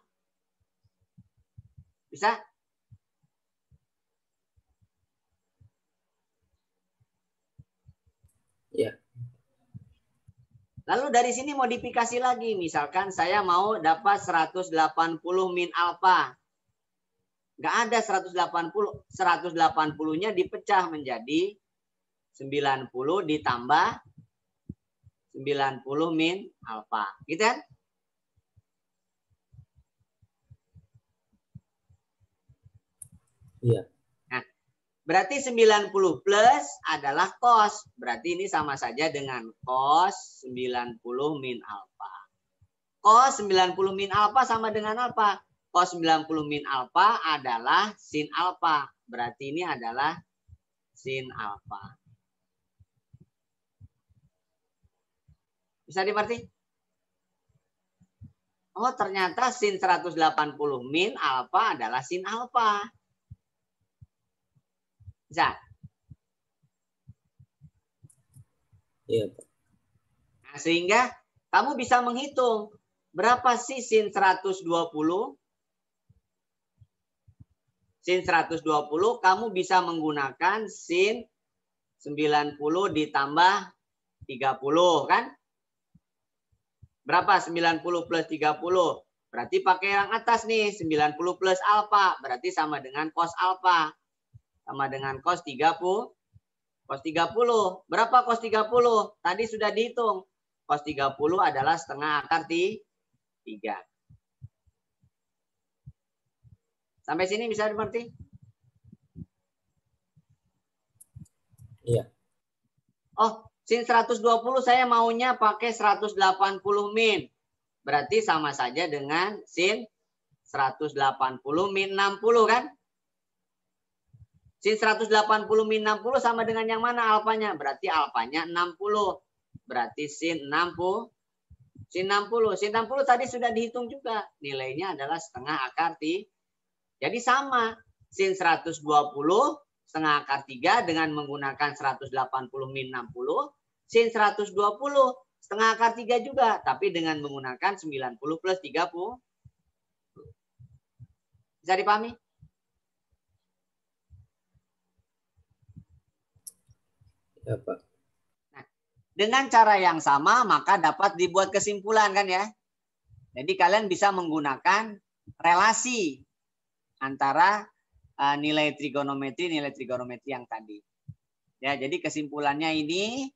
Bisa? Iya. Lalu dari sini modifikasi lagi. Misalkan saya mau dapat 180 min alfa. Nggak ada 180. 180-nya dipecah menjadi 90 ditambah 90 min alfa. Gitu kan? Iya. Berarti 90 plus adalah cos. Berarti ini sama saja dengan cos 90 min alfa. Cos 90 min alfa sama dengan alfa. Cos 90 min alfa adalah sin alfa. Berarti ini adalah sin alfa. Bisa dimengerti? Oh, ternyata sin 180 min alfa adalah sin alfa. Bisa? Iya, Pak. Nah, sehingga kamu bisa menghitung berapa sih sin 120? Sin 120 kamu bisa menggunakan sin 90 ditambah 30 kan? Berapa 90 plus 30? Berarti pakai yang atas nih 90 plus alfa. Berarti sama dengan cos alfa. Sama dengan cos 30. Cos 30. Berapa cos 30? Tadi sudah dihitung. Cos 30 adalah setengah akar 3. Sampai sini bisa dimengerti? Iya. Oh, sin 120 saya maunya pakai 180 min. Berarti sama saja dengan sin 180 min 60 kan? Sin 180 min 60 sama dengan yang mana alfanya? Berarti alfanya 60. Berarti sin 60. Sin 60. Sin 60 tadi sudah dihitung juga. Nilainya adalah setengah akar 3. Jadi sama. Sin 120 setengah akar 3 dengan menggunakan 180 min 60. Sin 120 setengah akar 3 juga. Tapi dengan menggunakan 90 plus 30. Bisa dipahami? Ya, Pak. Nah, dengan cara yang sama maka dapat dibuat kesimpulan kan ya. Jadi kalian bisa menggunakan relasi antara nilai trigonometri yang tadi. Ya, jadi kesimpulannya ini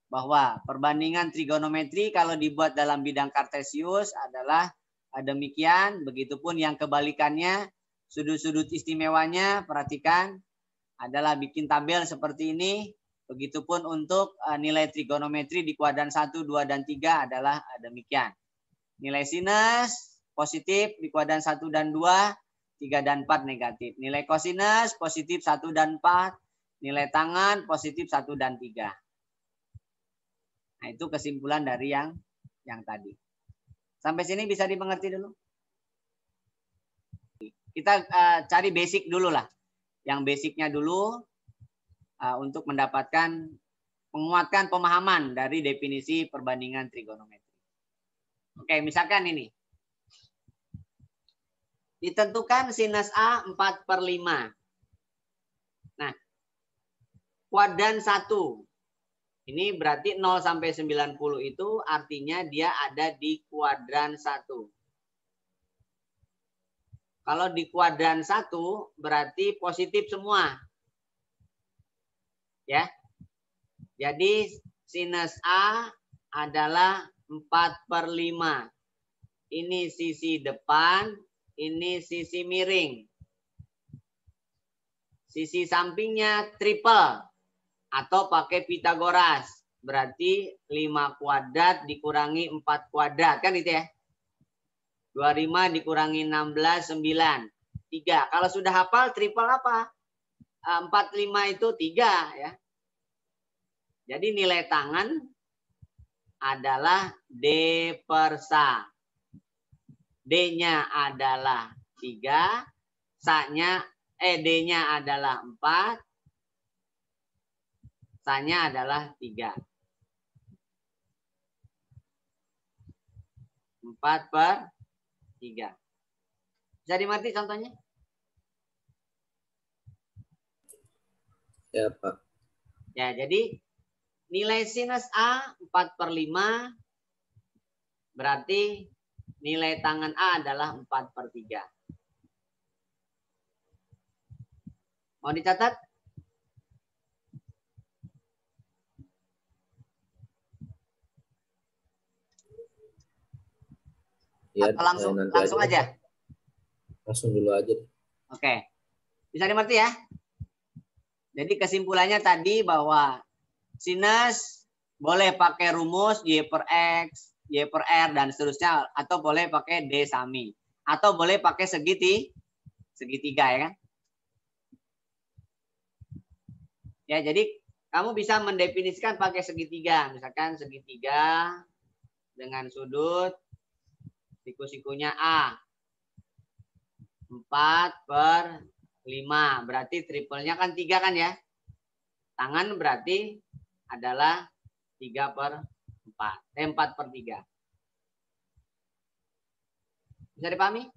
bahwa perbandingan trigonometri kalau dibuat dalam bidang kartesius adalah demikian. Begitupun yang kebalikannya, sudut-sudut istimewanya perhatikan adalah bikin tabel seperti ini. Begitupun untuk nilai trigonometri di kuadran 1, 2, dan 3 adalah demikian. Nilai sinus positif di kuadran 1 dan 2, 3 dan 4 negatif. Nilai kosinus positif 1 dan 4, Nilai tangan positif 1 dan 3. Nah, itu kesimpulan dari yang tadi. Sampai sini bisa dimengerti dulu? Kita cari basic dulu lah. Yang basicnya dulu untuk mendapatkan menguatkan pemahaman dari definisi perbandingan trigonometri. Oke, misalkan ini. Ditentukan sinus A 4/5. Nah, kuadran 1. Ini berarti 0 sampai 90 itu artinya dia ada di kuadran 1. Kalau di kuadran 1 berarti positif semua. Ya. Jadi sinus A adalah 4/5. Ini sisi depan, ini sisi miring. Sisi sampingnya triple atau pakai Pitagoras. Berarti 5 kuadrat dikurangi 4 kuadrat. Kan itu ya? 25 dikurangi 16, 9. 3. Kalau sudah hafal triple apa? 45 itu 3 ya. Jadi nilai tangan adalah D per SA. D-nya adalah 3, D-nya adalah 4, SA-nya adalah 3. 4/3. Bisa dimengerti contohnya? Ya, Pak. Ya, jadi nilai sinus A 4/5 berarti nilai tangan A adalah 4/3. Mau dicatat? Ya, atau langsung aja? Langsung dulu aja. Oke. Bisa dimengerti ya? Jadi kesimpulannya tadi bahwa sinus boleh pakai rumus Y per X, Y per R, dan seterusnya. Atau boleh pakai D sami. Atau boleh pakai segitiga ya kan? Ya, jadi kamu bisa mendefinisikan pakai segitiga. Misalkan segitiga dengan sudut siku-sikunya A. 4/5. Berarti triplenya kan 3 kan ya? Tangan berarti adalah 3/4. 4/3. Bisa dipahami?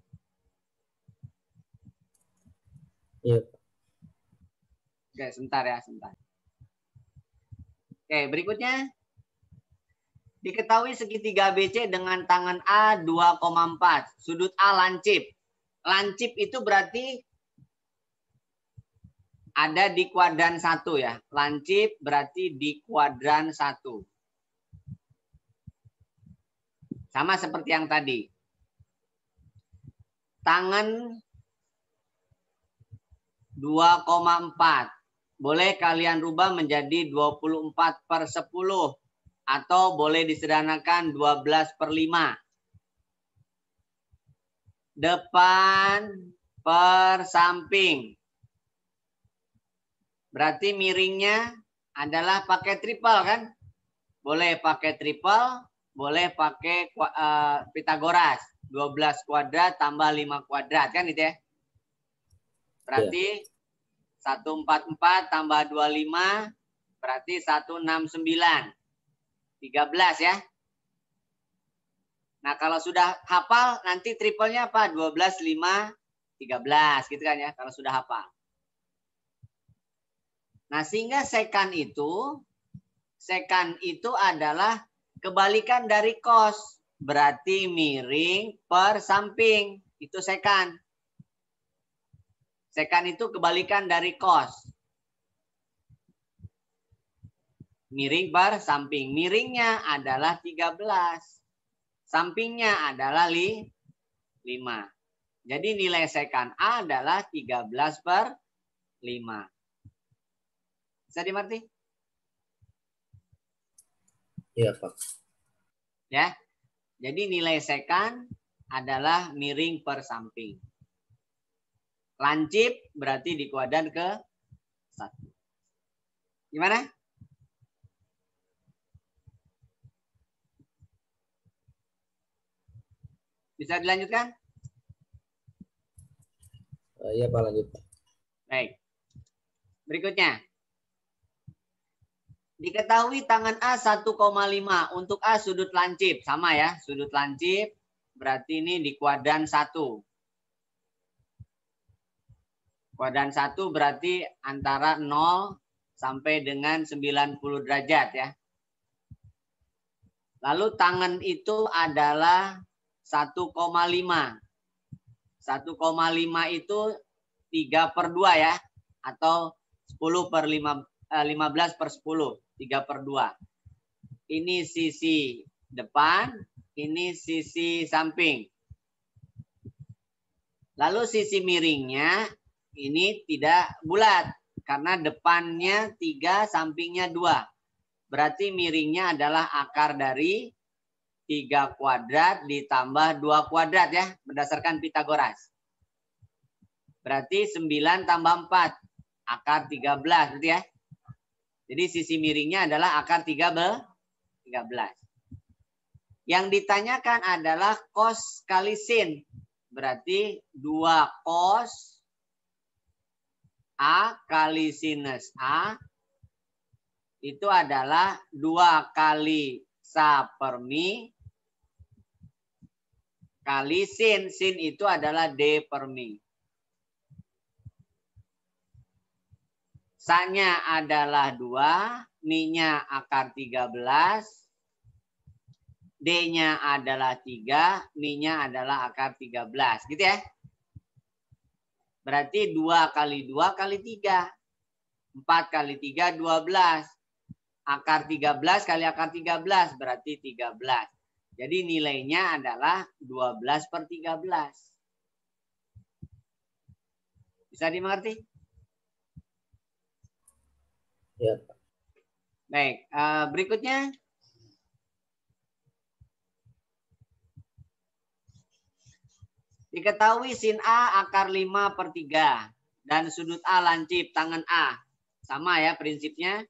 Iya. Oke, sebentar ya, sebentar. Oke, berikutnya. Diketahui segitiga ABC dengan tangan A 2,4. Sudut A lancip. Lancip itu berarti ada di kuadran 1 ya. Lancip berarti di kuadran 1. Sama seperti yang tadi. Tangan 2,4. Boleh kalian rubah menjadi 24/10. Atau boleh disederhanakan 12/5. Depan per samping. Berarti miringnya adalah pakai triple kan? Boleh pakai triple, boleh pakai Pitagoras. 12 kuadrat tambah 5 kuadrat kan itu ya? Berarti 144 tambah 25 berarti 169. 13 ya. Nah, kalau sudah hafal nanti triplenya apa? 12, 5, 13 gitu kan ya kalau sudah hafal. Nah, sehingga sekan itu adalah kebalikan dari cos. Berarti miring per samping. Itu sekan. Sekan itu kebalikan dari cos. Miring per samping. Miringnya adalah 13. Sampingnya adalah 5. Jadi nilai sekan A adalah 13/5. Bisa dimengerti? Iya, Pak. Ya. Jadi nilai sekan adalah miring per samping. Lancip berarti di kuadran ke 1. Gimana? Bisa dilanjutkan? Iya Pak, lanjut Pak. Baik. Berikutnya. Diketahui tangan A 1,5. Untuk A sudut lancip. Sama ya. Sudut lancip. Berarti ini di kuadran 1. Kuadran 1 berarti antara 0 sampai dengan 90 derajat ya. Lalu tangan itu adalah 1,5. 1,5 itu 3/2 ya. Atau 15/10. 3/2. Ini sisi depan, ini sisi samping. Lalu sisi miringnya ini tidak bulat. Karena depannya 3, sampingnya 2. Berarti miringnya adalah akar dari 3 kuadrat ditambah 2 kuadrat ya. Berdasarkan Pitagoras. Berarti 9 tambah 4. Akar 13 gitu ya. Jadi sisi miringnya adalah akar 13. Yang ditanyakan adalah cos kali sin. Berarti 2 cos A kali sinus A itu adalah 2 kali sa per mi kali sin. Sin itu adalah D per mi. Sa-nya adalah 2, mi-nya akar 13, D-nya adalah 3, mi-nya adalah akar 13. Gitu ya. Berarti 2 kali 2 kali 3. 4 kali 3, 12. Akar 13 kali akar 13 berarti 13. Jadi nilainya adalah 12/13. Bisa dimengerti? Ya Pak. Baik, berikutnya. Diketahui sin A akar 5/3 dan sudut A lancip tangan A. Sama ya prinsipnya.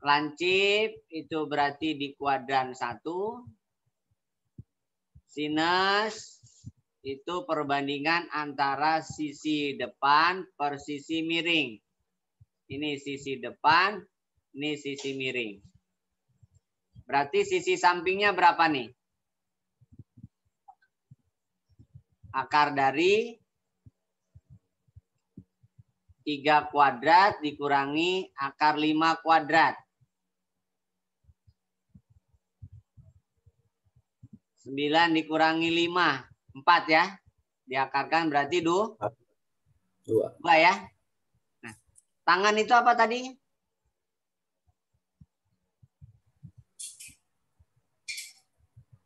Lancip itu berarti di kuadran 1. Sinus itu perbandingan antara sisi depan per sisi miring. Ini sisi depan, ini sisi miring. Berarti sisi sampingnya berapa nih? Akar dari 3 kuadrat dikurangi akar 5 kuadrat. 9 dikurangi 5. 4 ya. Diakarkan berarti 2 ya. Nah, tangan itu apa tadi?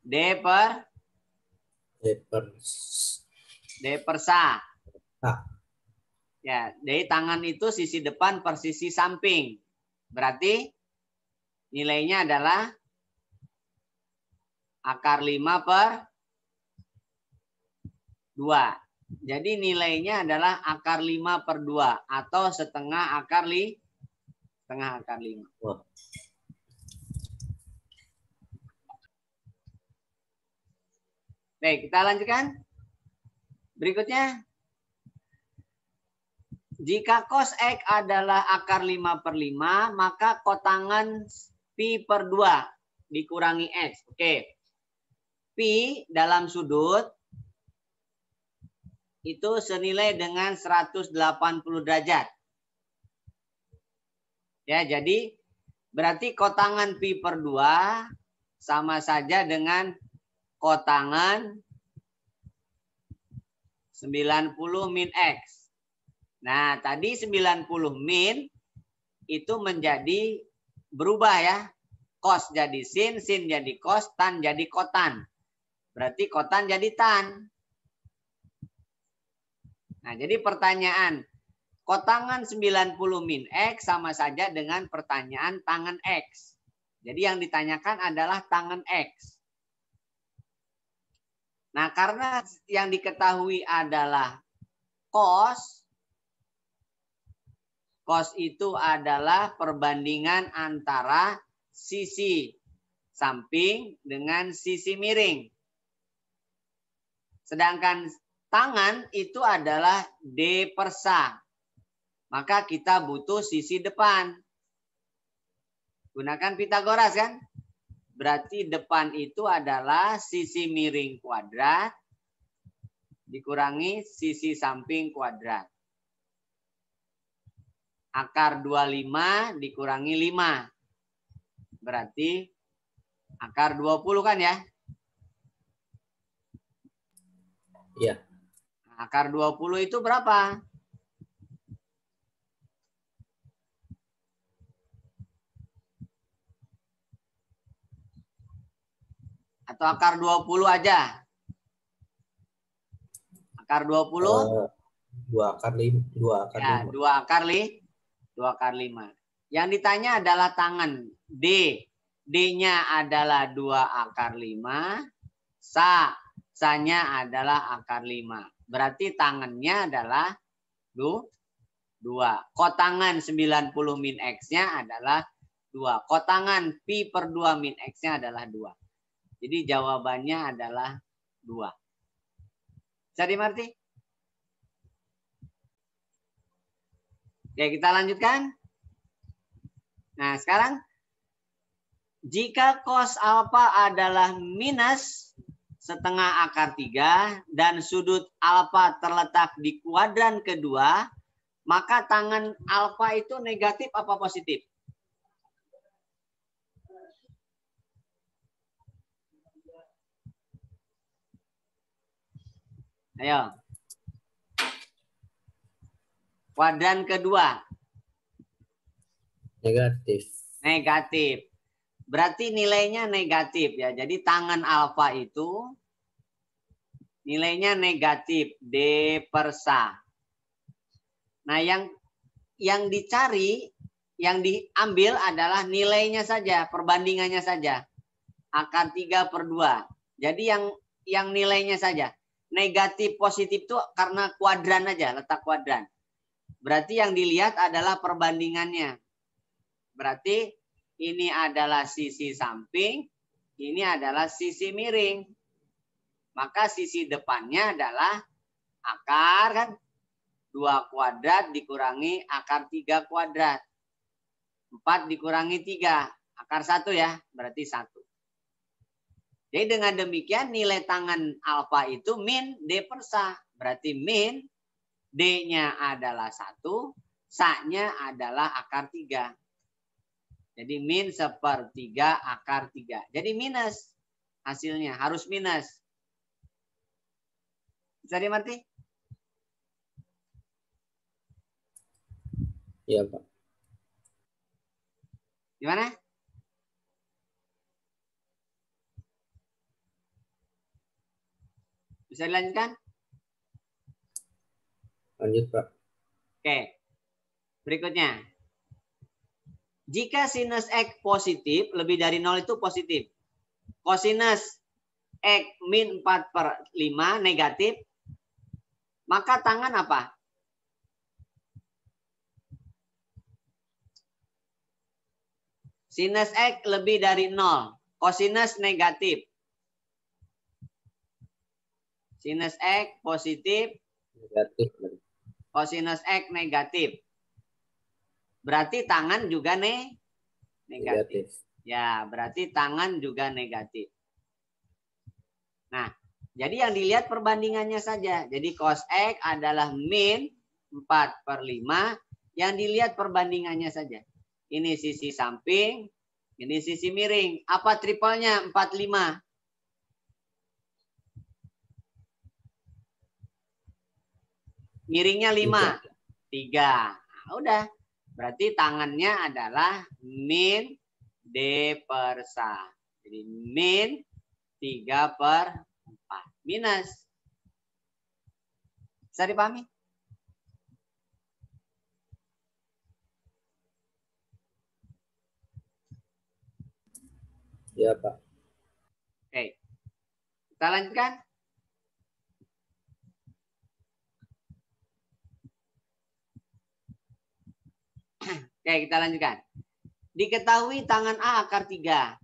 D per sa. Ya, dari tangan itu sisi depan per sisi samping. Berarti nilainya adalah akar 5/2. Jadi nilainya adalah akar 5/2 atau setengah akar 5. Baik, kita lanjutkan. Berikutnya. Jika cos X adalah akar 5/5, maka kotangan pi/2 dikurangi X. Oke. Pi dalam sudut itu senilai dengan 180 derajat. Ya, jadi berarti kotangan pi/2 sama saja dengan kotangan 90 min X. Nah, tadi 90 min itu menjadi berubah ya. Cos jadi sin, sin jadi cos, tan jadi kotan. Berarti kotan jadi tan. Nah, jadi pertanyaan, kotangan 90 min X sama saja dengan pertanyaan tangan X. Jadi yang ditanyakan adalah tangan X. Nah, karena yang diketahui adalah cos, Cos itu adalah perbandingan antara sisi samping dengan sisi miring. Sedangkan tangan itu adalah D per sa. Maka kita butuh sisi depan. Gunakan Pitagoras kan? Berarti depan itu adalah sisi miring kuadrat dikurangi sisi samping kuadrat. Akar 25 dikurangi 5. Berarti akar 20 kan ya? Iya. Akar 20 itu berapa? Atau akar 20 aja? Akar 20? 2 akar 5. 2 akar Ya, 5. 2 akar 5. Yang ditanya adalah tangan D. D-nya adalah 2 akar 5. Sa-nya adalah akar 5. Berarti tangannya adalah 2. Kotangan 90 min X-nya adalah 2. Kotangan pi per 2 min X-nya adalah 2. Jadi jawabannya adalah 2. Bisa dimengerti? Oke, kita lanjutkan. Nah, sekarang jika cos alfa adalah minus setengah akar 3 dan sudut alfa terletak di kuadran kedua, maka tangan alfa itu negatif apa positif? Ayo. Kuadran kedua. Negatif. Negatif. Berarti nilainya negatif ya. Jadi tangan alfa itu nilainya negatif D per sa. Nah, yang dicari, yang diambil adalah nilainya saja, perbandingannya saja. Akar 3 per 2. Jadi yang nilainya saja. Negatif positif itu karena kuadran aja, letak kuadran. Berarti yang dilihat adalah perbandingannya. Berarti ini adalah sisi samping, ini adalah sisi miring. Maka sisi depannya adalah akar kan 2 kuadrat dikurangi akar 3 kuadrat. 4 dikurangi 3, akar 1 ya, berarti 1. Jadi dengan demikian nilai tangan alfa itu min D per sa. Berarti min D-nya adalah 1, sa-nya adalah akar 3. Jadi min 1/3 akar 3. Jadi minus hasilnya, harus minus. Bisa dimengerti? Iya, Pak. Gimana? Bisa dilanjutkan? Lanjut, Pak. Oke. Berikutnya. Jika sinus X positif, lebih dari 0 itu positif. Kosinus X min 4/5 negatif. Maka tangan apa? Sinus X lebih dari 0. Kosinus negatif. Sinus X positif. Negatif. Kosinus X negatif. Berarti tangan juga negatif. Ya, berarti tangan juga negatif. Nah, jadi yang dilihat perbandingannya saja. Jadi cos X adalah min 4/5. Yang dilihat perbandingannya saja. Ini sisi samping, ini sisi miring. Apa triplenya 45? Miringnya 5. 3. Nah, udah. Berarti tangannya adalah min D per sa. Jadi min 3/4. Minus. Bisa dipahami? Ya, Pak. Oke. Kita lanjutkan. Oke, kita lanjutkan. Diketahui tangan A akar 3.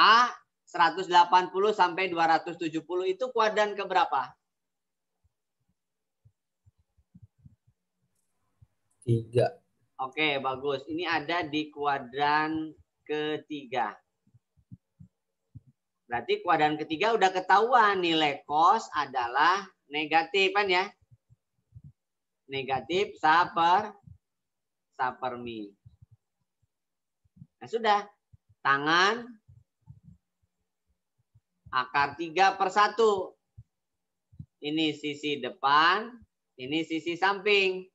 A 180 sampai 270 itu kuadran keberapa? 3. Oke, bagus. Ini ada di kuadran ketiga. Berarti kuadran ketiga udah ketahuan nilai cos adalah negatif kan ya? Negatif sapermi. Nah sudah. Tangan akar 3/1. Ini sisi depan, ini sisi samping.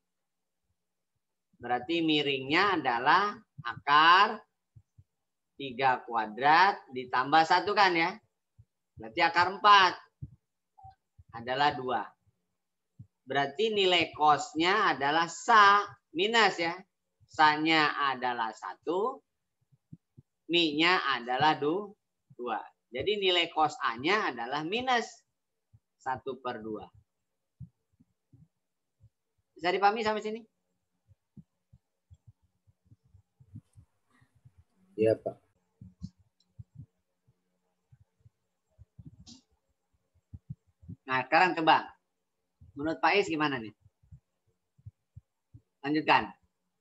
Berarti miringnya adalah akar 3 kuadrat ditambah 1 kan ya. Berarti akar 4 adalah 2. Berarti nilai cosnya adalah sa minus ya. Sa-nya adalah 1. Mi-nya adalah 2. Jadi nilai cos A-nya adalah minus 1/2. Bisa dipahami sampai sini? Iya, Pak. Nah, sekarang coba. Menurut Pak Is gimana nih? Lanjutkan.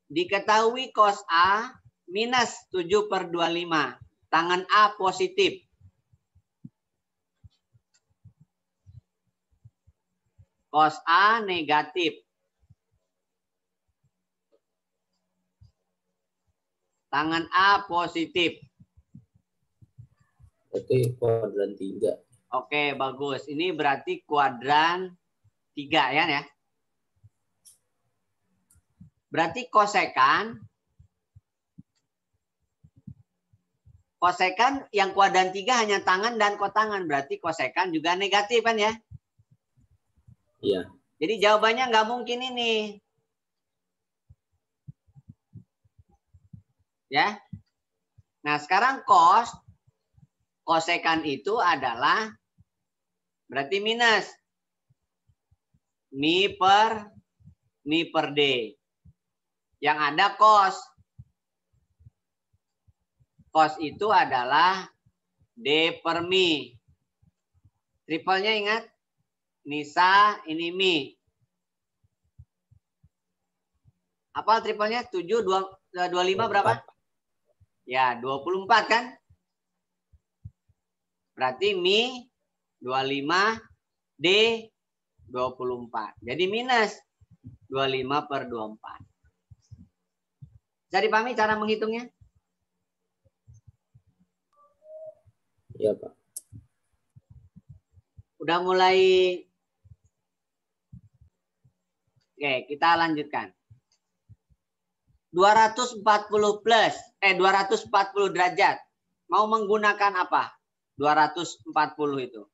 Diketahui cos A minus 7/25. Tangan A positif. Cos A negatif. Tangan A positif. Berarti kuadran 3. Oke, bagus. Ini berarti kuadran 3 ya. Berarti kosekan yang kuadran 3 hanya tangan dan kotangan. Berarti kosekan juga negatif kan ya? Iya. Jadi jawabannya nggak mungkin ini. Ya. Nah, sekarang kosekan itu adalah berarti minus mi per D. Yang ada cos. Cos itu adalah D per mi. Triple-nya ingat? Nisa, ini mi. Apa triple-nya? 7, 25 berapa? Ya, 24 kan? Berarti mi 25, D 24. Jadi minus 25/24. Bisa dipahami cara menghitungnya? Iya, Pak. Udah mulai. Oke, kita lanjutkan. 240 derajat. Mau menggunakan apa? 240 itu.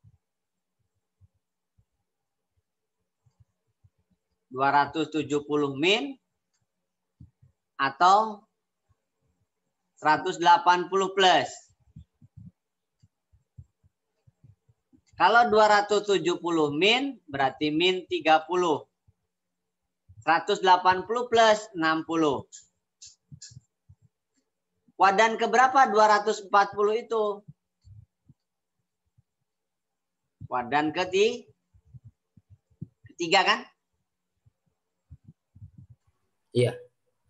270 min atau 180 plus. Kalau 270 min berarti min 30. 180 plus 60. Kuadran keberapa 240 itu? Kuadran ketiga kan? Iya.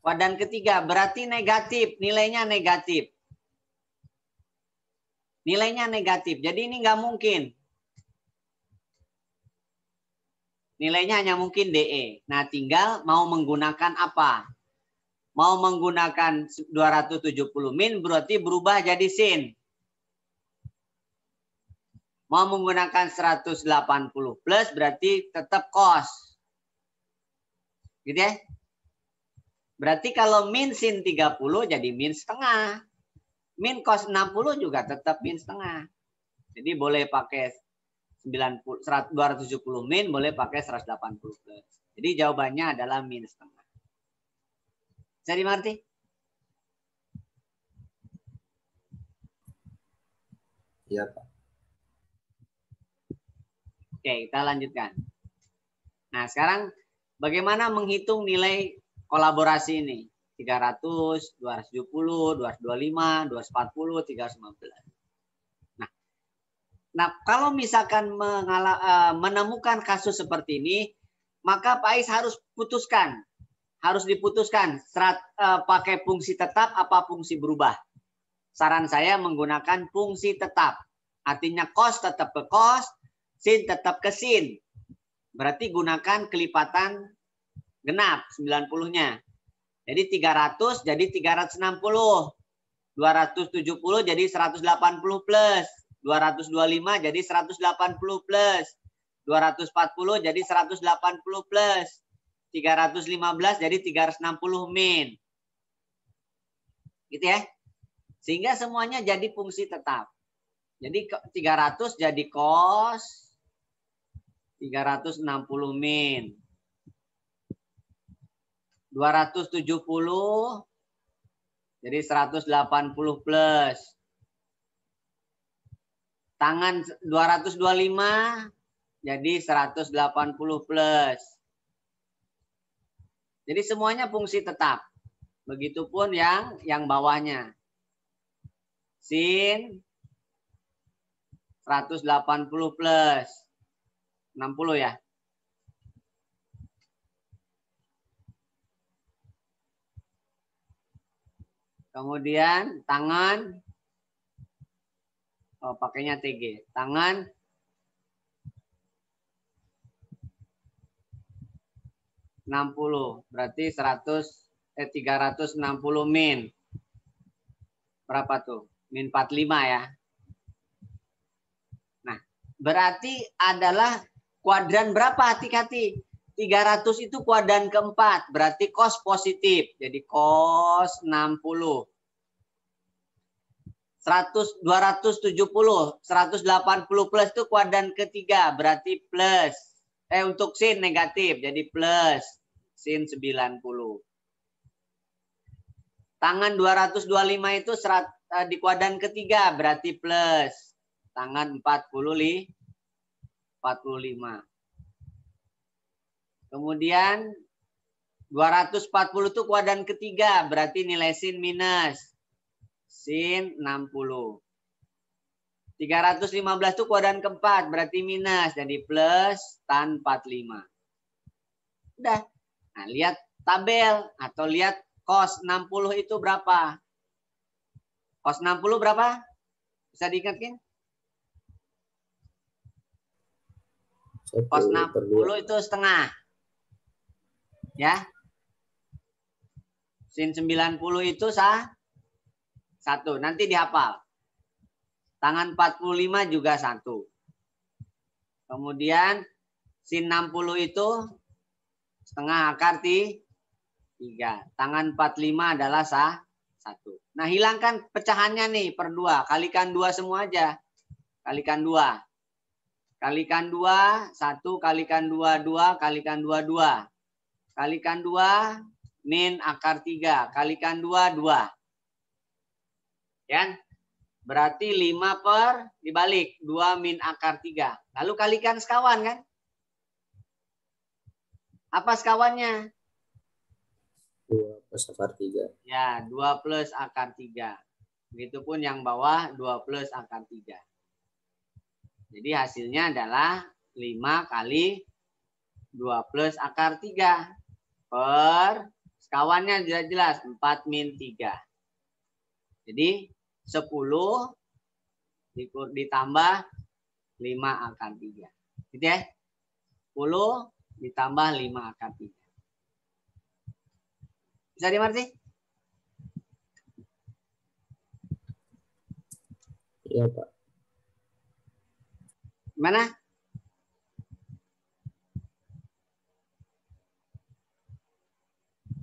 Kuadran ketiga berarti negatif, nilainya negatif. Nilainya negatif, jadi ini nggak mungkin. Nilainya hanya mungkin DE. Nah, tinggal mau menggunakan apa? Mau menggunakan 270 min berarti berubah jadi sin. Mau menggunakan 180 plus berarti tetap cos. Gitu ya? Berarti kalau min sin 30 jadi min setengah. Min cos 60 juga tetap min setengah. Jadi boleh pakai 270 min, boleh pakai 180 plus. Jadi jawabannya adalah min setengah. Bisa dimengerti? Iya, Pak. Oke, kita lanjutkan. Nah, sekarang bagaimana menghitung nilai kolaborasi ini? 300, 270, 225, 240, 315. Nah, kalau misalkan menemukan kasus seperti ini, maka Pak Ais harus putuskan. Harus diputuskan pakai fungsi tetap apa fungsi berubah. Saran saya menggunakan fungsi tetap. Artinya kos tetap ke kos, sin tetap ke sin. Berarti gunakan kelipatan genap 90-nya. Jadi 300 jadi 360. 270 jadi 180 plus. 225 jadi 180 plus. 240 jadi 180 plus. 315 jadi 360 min. Gitu ya. Sehingga semuanya jadi fungsi tetap. Jadi 300 jadi cos 360 min. 270 jadi 180 plus. Tangan 225 jadi 180 plus. Jadi semuanya fungsi tetap. Begitupun yang bawahnya. Sin 180 plus 60 ya. Kemudian tangan, oh pakainya TG. Tangan 60, berarti 360 min. Berapa tuh? Min 45 ya. Nah, berarti adalah kuadran berapa? Hati-hati. 300 itu kuadran keempat, berarti cos positif. Jadi cos 60. 270, 180 plus itu kuadran ketiga, berarti plus. Untuk sin negatif, jadi plus. Sin 90. Tangan 225 itu di kuadran ketiga, berarti plus. Tangan 45. Kemudian 240 itu kuadran ketiga, berarti nilai sin minus. Sin 60. 315 itu kuadran keempat, berarti minus. Jadi plus tan 45. Udah. Nah, lihat tabel atau lihat cos 60 itu berapa? Cos 60 berapa? Bisa diingatkan? Cos 60 itu setengah. Ya. Sin 90 itu 1. Nanti dihafal. Tangan 45 juga 1. Kemudian sin 60 itu setengah akar 3. Tangan 45 adalah 1. Nah, hilangkan pecahannya nih per 2. Kalikan 2 semua aja. Kalikan 2. Kalikan 2, 1 kalikan 2, 2 kalikan 2, 2. Kalikan 2, min akar 3. Kalikan 2, 2. Ya. Berarti 5 per dibalik 2 min akar 3. Lalu kalikan sekawan kan? Apa sekawannya? 2 plus akar 3. Ya, 2 plus akar 3. Begitupun yang bawah 2 plus akar 3. Jadi hasilnya adalah 5 kali 2 plus akar 3. Per sekawannya jelas 4 min 3. Jadi 10 ditambah 5 akar 3. Gitu ya. 10 ditambah 5 akar 3. Bisa dimengerti? Iya, Pak. Gimana?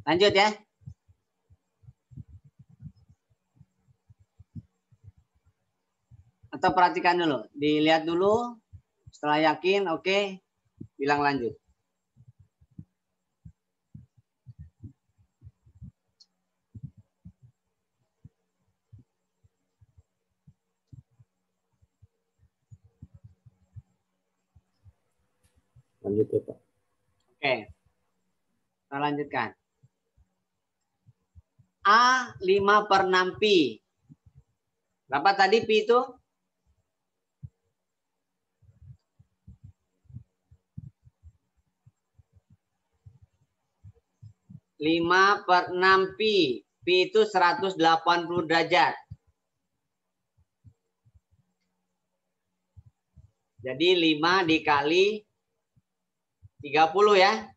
Lanjut ya. Atau perhatikan dulu. Dilihat dulu. Setelah yakin, oke. Bilang lanjut. Lanjut ya, Pak. Oke. Kita lanjutkan. A 5/6 pi. Berapa tadi pi itu? Lima per 6 pi. Pi itu 180 derajat. Jadi 5 dikali 30 ya.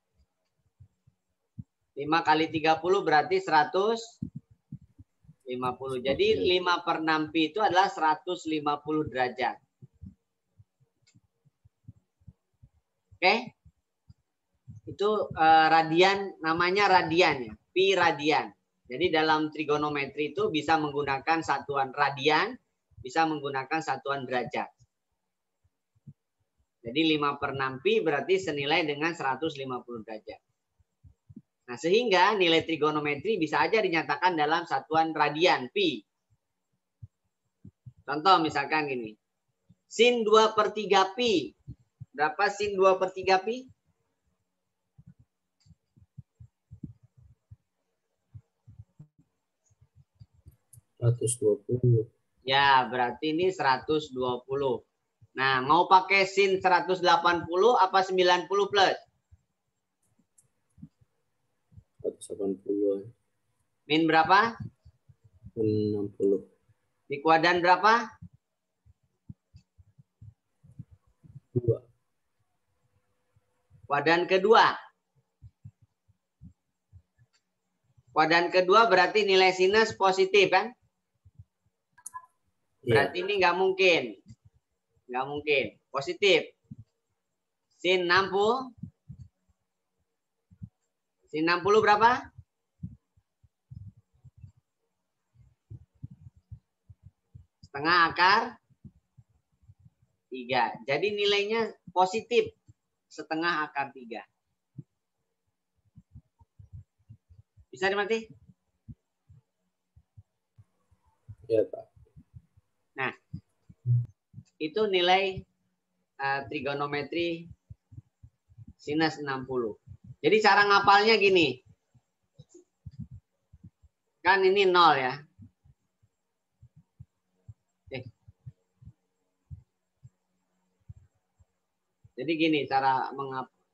5 kali 30 berarti 150. Jadi 5 per 6 pi itu adalah 150 derajat. Oke. Itu radian, namanya radian ya. Pi radian. Jadi dalam trigonometri itu bisa menggunakan satuan radian, bisa menggunakan satuan derajat. Jadi 5 per 6 pi berarti senilai dengan 150 derajat. Nah, sehingga nilai trigonometri bisa aja dinyatakan dalam satuan radian, pi. Contoh misalkan gini. Sin 2 per 3 pi. Berapa sin 2 per 3 pi? 120. Ya, berarti ini 120. Nah, mau pakai sin 180 apa 90 plus? 180. Min berapa? 60. Di kuadran berapa? 2. Kuadran kedua. Kuadran kedua berarti nilai sinus positif kan? Berarti ini nggak mungkin. Nggak mungkin. Positif. Sin 60. Sin 60 berapa? Setengah akar 3. Jadi nilainya positif. Setengah akar 3. Bisa dimengerti? Ya, Pak. Nah, itu nilai trigonometri sinus 60. Jadi cara ngapalnya gini. Kan ini 0 ya. Jadi gini cara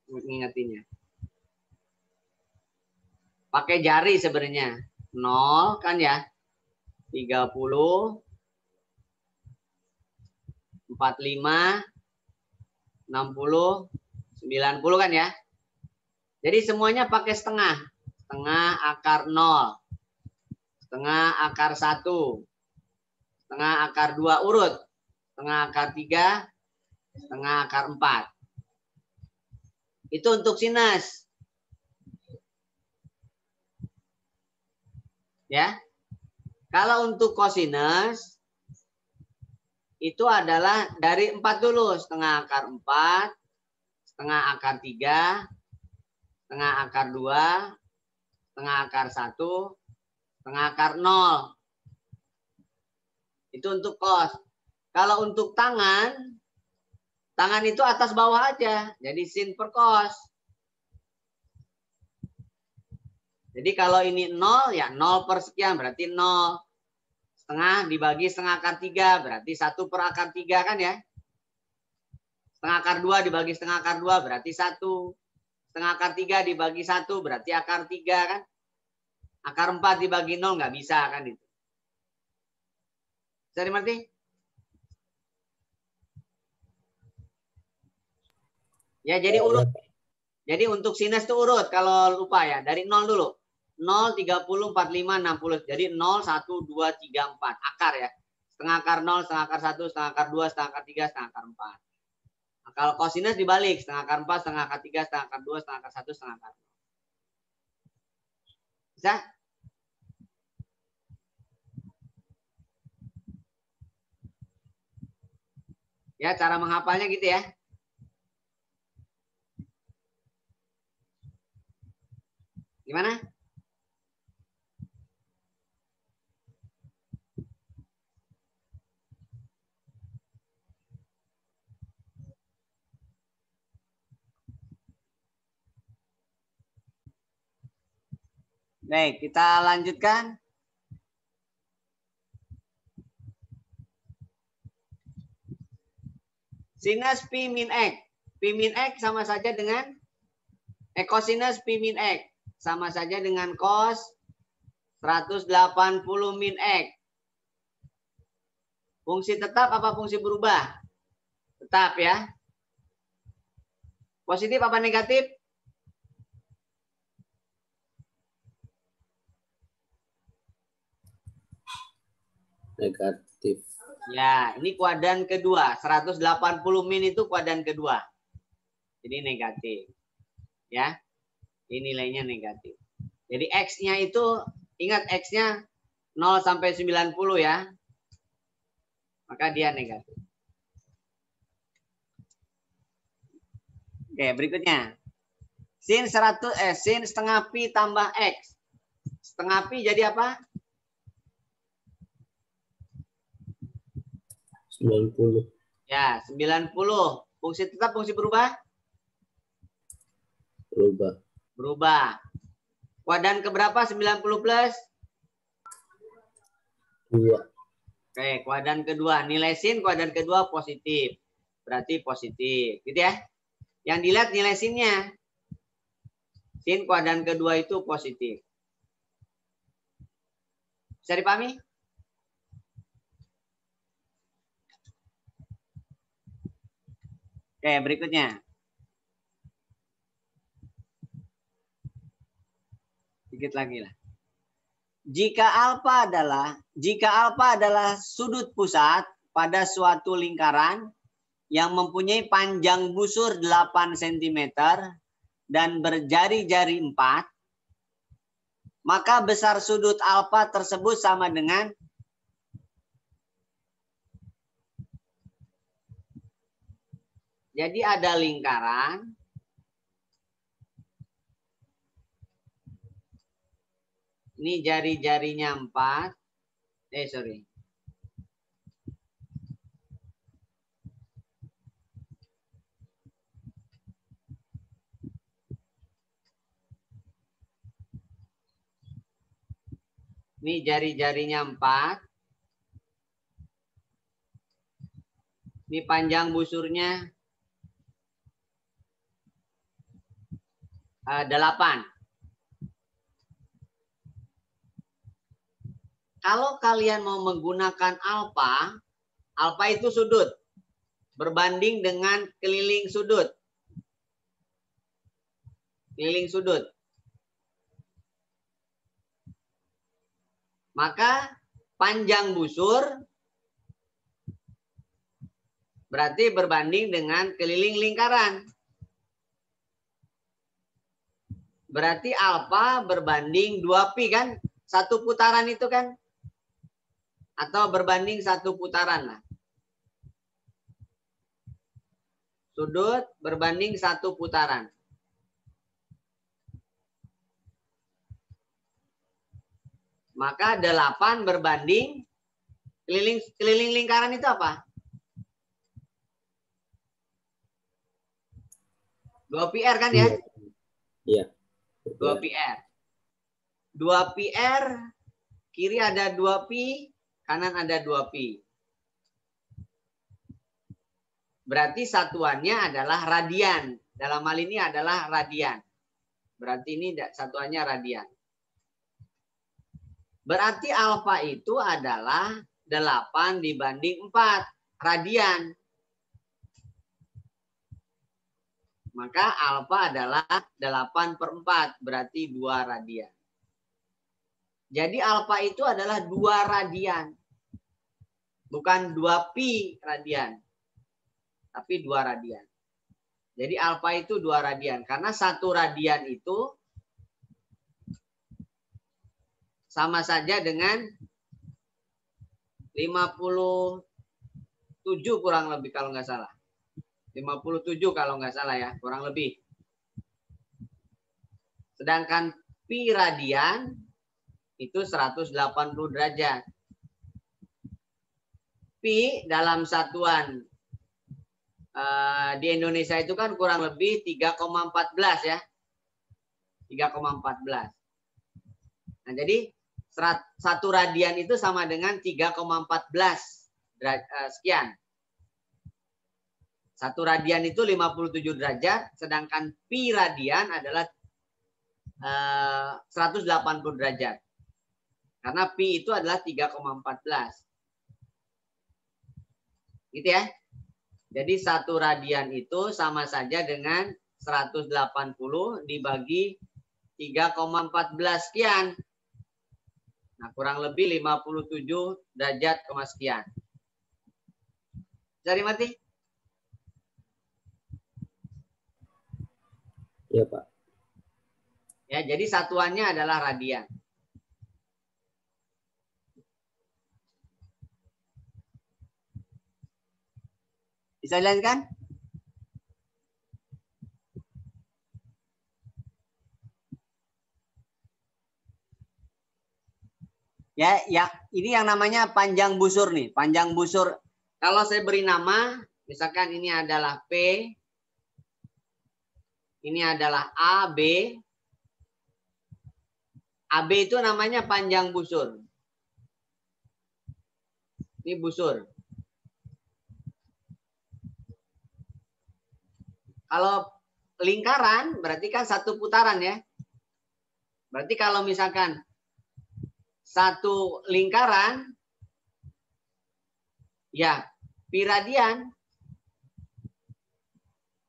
mengingatinya. Pakai jari sebenarnya. 0 kan ya. 30, 45, 60, 90 kan ya. Jadi semuanya pakai setengah. Setengah akar 0. Setengah akar 1. Setengah akar 2 urut. Setengah akar 3. Setengah akar 4. Itu untuk sinus. Ya. Kalau untuk kosinus itu adalah dari 4 dulu. Setengah akar 4. Setengah akar 3. Setengah akar 2. Setengah akar 1. Setengah akar 0. Itu untuk kos. Kalau untuk tangan itu atas bawah aja. Jadi sin per kos. Jadi kalau ini 0 ya 0 per sekian berarti 0. Setengah dibagi setengah akar 3 berarti 1 per akar 3 kan ya. Setengah akar 2 dibagi setengah akar 2 berarti 1. Setengah akar 3 dibagi 1 berarti akar 3 kan. Akar 4 dibagi 0 nggak bisa kan itu. Bisa dimengerti? Ya jadi urut. Jadi untuk sinus itu urut kalau lupa ya. Dari 0 dulu. 0, 30, 45, 60. Jadi 0, 1, 2, 3, 4. Akar ya. Setengah akar 0, setengah akar 1, setengah akar 2, setengah akar 3, setengah akar 4. Nah, kalau kosinus dibalik. Setengah akar 4, setengah akar 3, setengah akar 2, setengah akar 1, setengah akar 0. Bisa? Ya, cara menghafalnya gitu ya. Gimana? Baik, kita lanjutkan. Sinus Pi min X. Pi min X sama saja dengan cosinus Pi min X. Sama saja dengan cos 180 min X. Fungsi tetap apa fungsi berubah? Tetap ya. Positif apa negatif? Negatif. Ya, ini kuadran kedua. 180 min itu kuadran kedua. Jadi negatif. Ya. Ini nilainya negatif. Jadi X-nya itu, ingat X-nya 0 sampai 90 ya. Maka dia negatif. Oke, berikutnya. Sin setengah pi tambah X. Setengah pi jadi apa? 90. Ya, 90. Fungsi tetap, fungsi berubah? Berubah. Berubah. Kuadran keberapa 90 plus? 2. Oke, kuadran kedua. Nilai sin kuadran kedua positif. Berarti positif. Gitu ya. Yang dilihat nilai sinnya. Sin kuadran kedua itu positif. Bisa dipahami? Oke, berikutnya. Sedikit lagi lah. Jika alfa adalah sudut pusat pada suatu lingkaran yang mempunyai panjang busur 8 cm dan berjari-jari 4, maka besar sudut alfa tersebut sama dengan jadi ada lingkaran ini jari-jarinya 4. Sorry. Ini jari-jarinya 4. Ini panjang busurnya 8. Kalau kalian mau menggunakan alfa, alfa itu sudut berbanding dengan keliling sudut. Keliling sudut. Maka panjang busur berarti berbanding dengan keliling lingkaran. Berarti alfa berbanding 2pi kan? Satu putaran itu kan? Atau berbanding satu putaran lah. Sudut berbanding satu putaran. Maka 8 berbanding keliling lingkaran itu apa? 2πr kan ya? Iya. 2πr. 2πr, kiri ada 2pi, kanan ada 2pi. Berarti satuannya adalah radian. Dalam hal ini adalah radian. Berarti ini satuannya radian. Berarti alfa itu adalah 8 dibanding 4 radian. Maka alfa adalah 8/4, berarti 2 radian. Jadi alfa itu adalah 2 radian. Bukan 2pi radian. Tapi 2 radian. Jadi alfa itu 2 radian. Karena 1 radian itu sama saja dengan 57 kurang lebih kalau nggak salah. 57 kalau nggak salah ya, kurang lebih. Sedangkan pi radian itu 180 derajat. Pi dalam satuan di Indonesia itu kan kurang lebih 3,14 ya. 3,14. Nah, jadi 1 radian itu sama dengan 3,14 sekian. 1 radian itu 57 derajat, sedangkan pi radian adalah 180 derajat. Karena pi itu adalah 3,14. Gitu ya. Jadi 1 radian itu sama saja dengan 180 dibagi 3,14 sekian. Nah, kurang lebih 57 derajat koma sekian. Bisa dimengerti? Ya, Pak. Ya, jadi satuannya adalah radian. Bisa dilanjutkan? Ya, ini yang namanya panjang busur nih. Panjang busur. Kalau saya beri nama, misalkan ini adalah P, ini adalah AB. AB itu namanya panjang busur. Ini busur. Kalau lingkaran berarti kan satu putaran ya. Berarti kalau misalkan satu lingkaran, ya pi radian.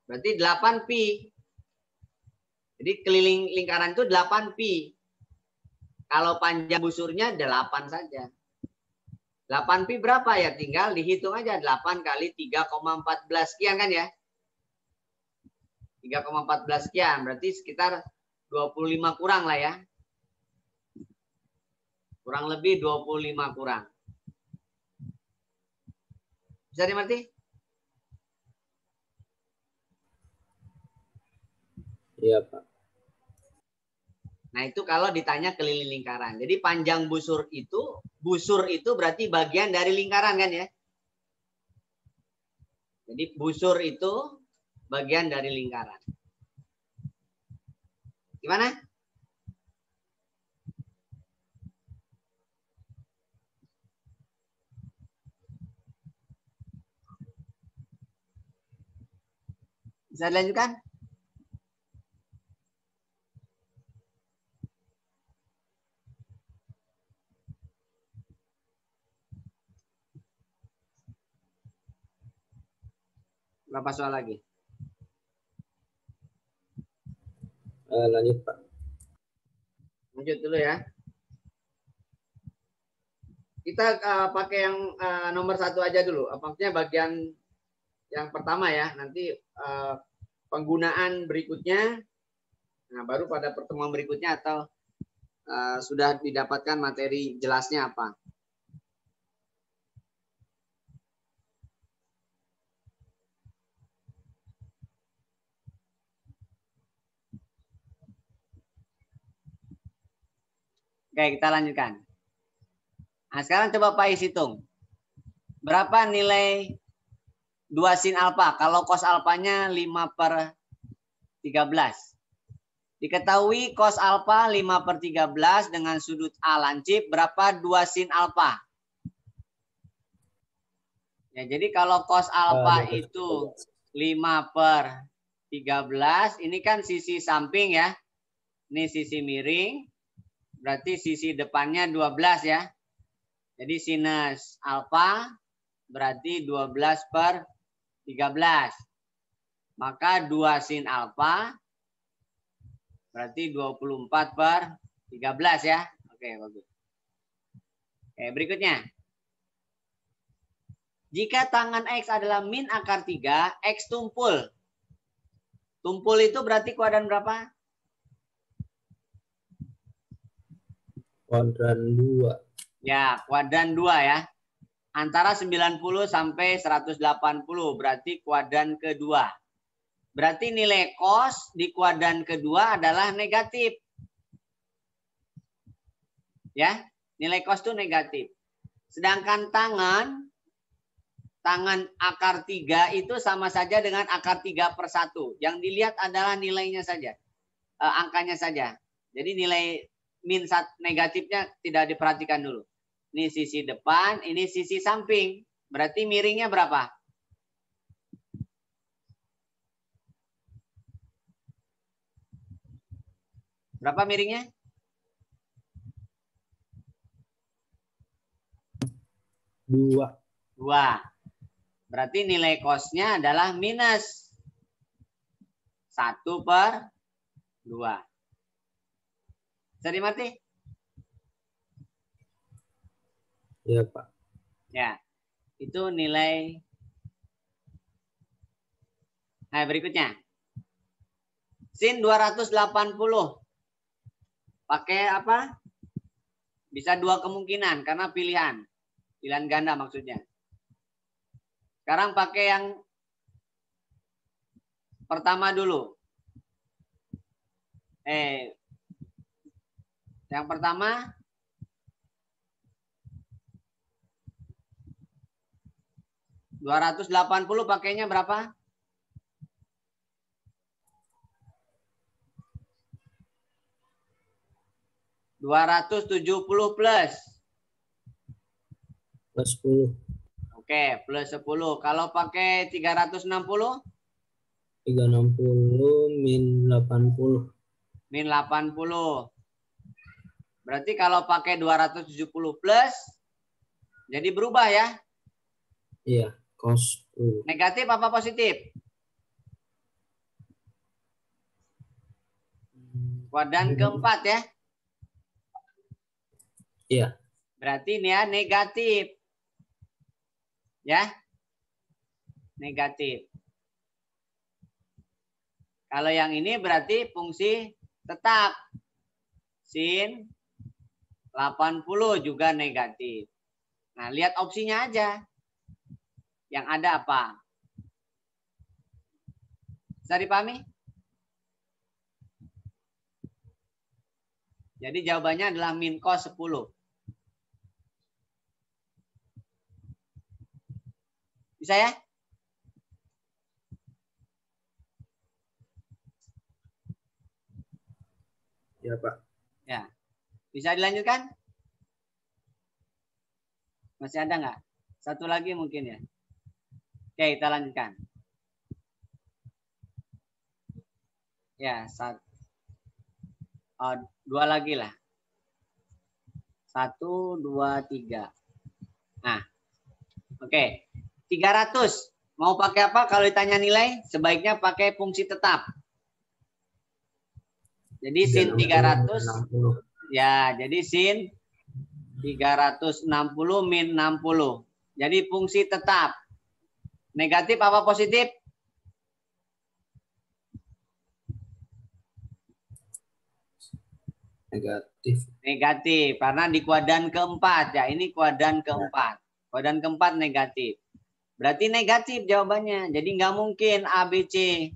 Berarti 8 pi. Jadi keliling lingkaran itu 8 pi. Kalau panjang busurnya 8 saja. 8 pi berapa ya? Tinggal dihitung aja. 8 kali 3,14 sekian kan ya? 3,14 sekian. Berarti sekitar 25 kurang lah ya. Kurang lebih 25 kurang. Bisa dimengerti? Iya, Pak. Nah, itu kalau ditanya keliling lingkaran. Jadi panjang busur itu berarti bagian dari lingkaran kan ya? Jadi busur itu bagian dari lingkaran. Gimana? Bisa dilanjutkan? Berapa soal lagi? Lanjut, Pak. Lanjut dulu ya. Kita pakai yang nomor 1 aja dulu. Maksudnya bagian yang pertama ya. Nanti penggunaan berikutnya. Nah, baru pada pertemuan berikutnya atau sudah didapatkan materi jelasnya apa. Oke, kita lanjutkan. Nah, sekarang coba Pak Is hitung. Berapa nilai 2 sin alfa? Kalau cos alfanya 5/13. Diketahui cos alfa 5/13 dengan sudut A lancip. Berapa 2 sin alfa? Ya, jadi kalau cos alfa itu 5/13. Ini kan sisi samping ya. Ini sisi miring. Berarti sisi depannya 12 ya. Jadi sinus alfa berarti 12/13. Maka 2 sin alfa berarti 24/13 ya. Oke, bagus. Oke, berikutnya. Jika tangan X adalah min akar 3, X tumpul. Tumpul itu berarti kuadran berapa? Kuadran 2. Ya, kuadran 2 ya. Antara 90 sampai 180 berarti kuadran kedua. Berarti nilai cos di kuadran kedua adalah negatif. Ya, nilai cos itu negatif. Sedangkan tangan akar 3 itu sama saja dengan akar 3/1. Yang dilihat adalah nilainya saja. Angkanya saja. Jadi nilai min negatifnya tidak diperhatikan dulu. Ini sisi depan, ini sisi samping. Berarti miringnya berapa? Berapa miringnya? 2. 2. Berarti nilai cos-nya adalah minus 1/2. Bisa dimengerti? Iya, Pak. Ya, itu nilai. Nah, berikutnya. Sin 280. Pakai apa? Bisa 2 kemungkinan karena pilihan. Pilihan ganda maksudnya. Sekarang pakai yang pertama dulu. Yang pertama 280 pakainya berapa? 270 plus. Plus 10. Oke, plus 10. Kalau pakai 360? 360 min 80. Min 80. Berarti kalau pakai 270 plus, jadi berubah ya? Iya, cos 10. Negatif apa positif? Kuadran keempat ya? Iya. Berarti ini ya negatif. Ya? Negatif. Kalau yang ini berarti fungsi tetap. Sin 80 juga negatif. Nah, lihat opsinya aja. Yang ada apa? Bisa dipahami? Jadi jawabannya adalah min cos 10. Bisa ya? Ya, Pak. Ya. Bisa dilanjutkan? Masih ada nggak? Satu lagi mungkin ya. Oke, kita lanjutkan. Ya, dua lagi lah. 1, 2, 3. Nah, oke. 300. Mau pakai apa kalau ditanya nilai? Sebaiknya pakai fungsi tetap. Jadi sin 300. Ya, jadi sin 360 min 60. Jadi fungsi tetap. Negatif apa positif? Negatif. Negatif, karena di kuadran keempat. Ya, ini kuadran keempat. Kuadran keempat negatif. Berarti negatif jawabannya. Jadi nggak mungkin A, B, C.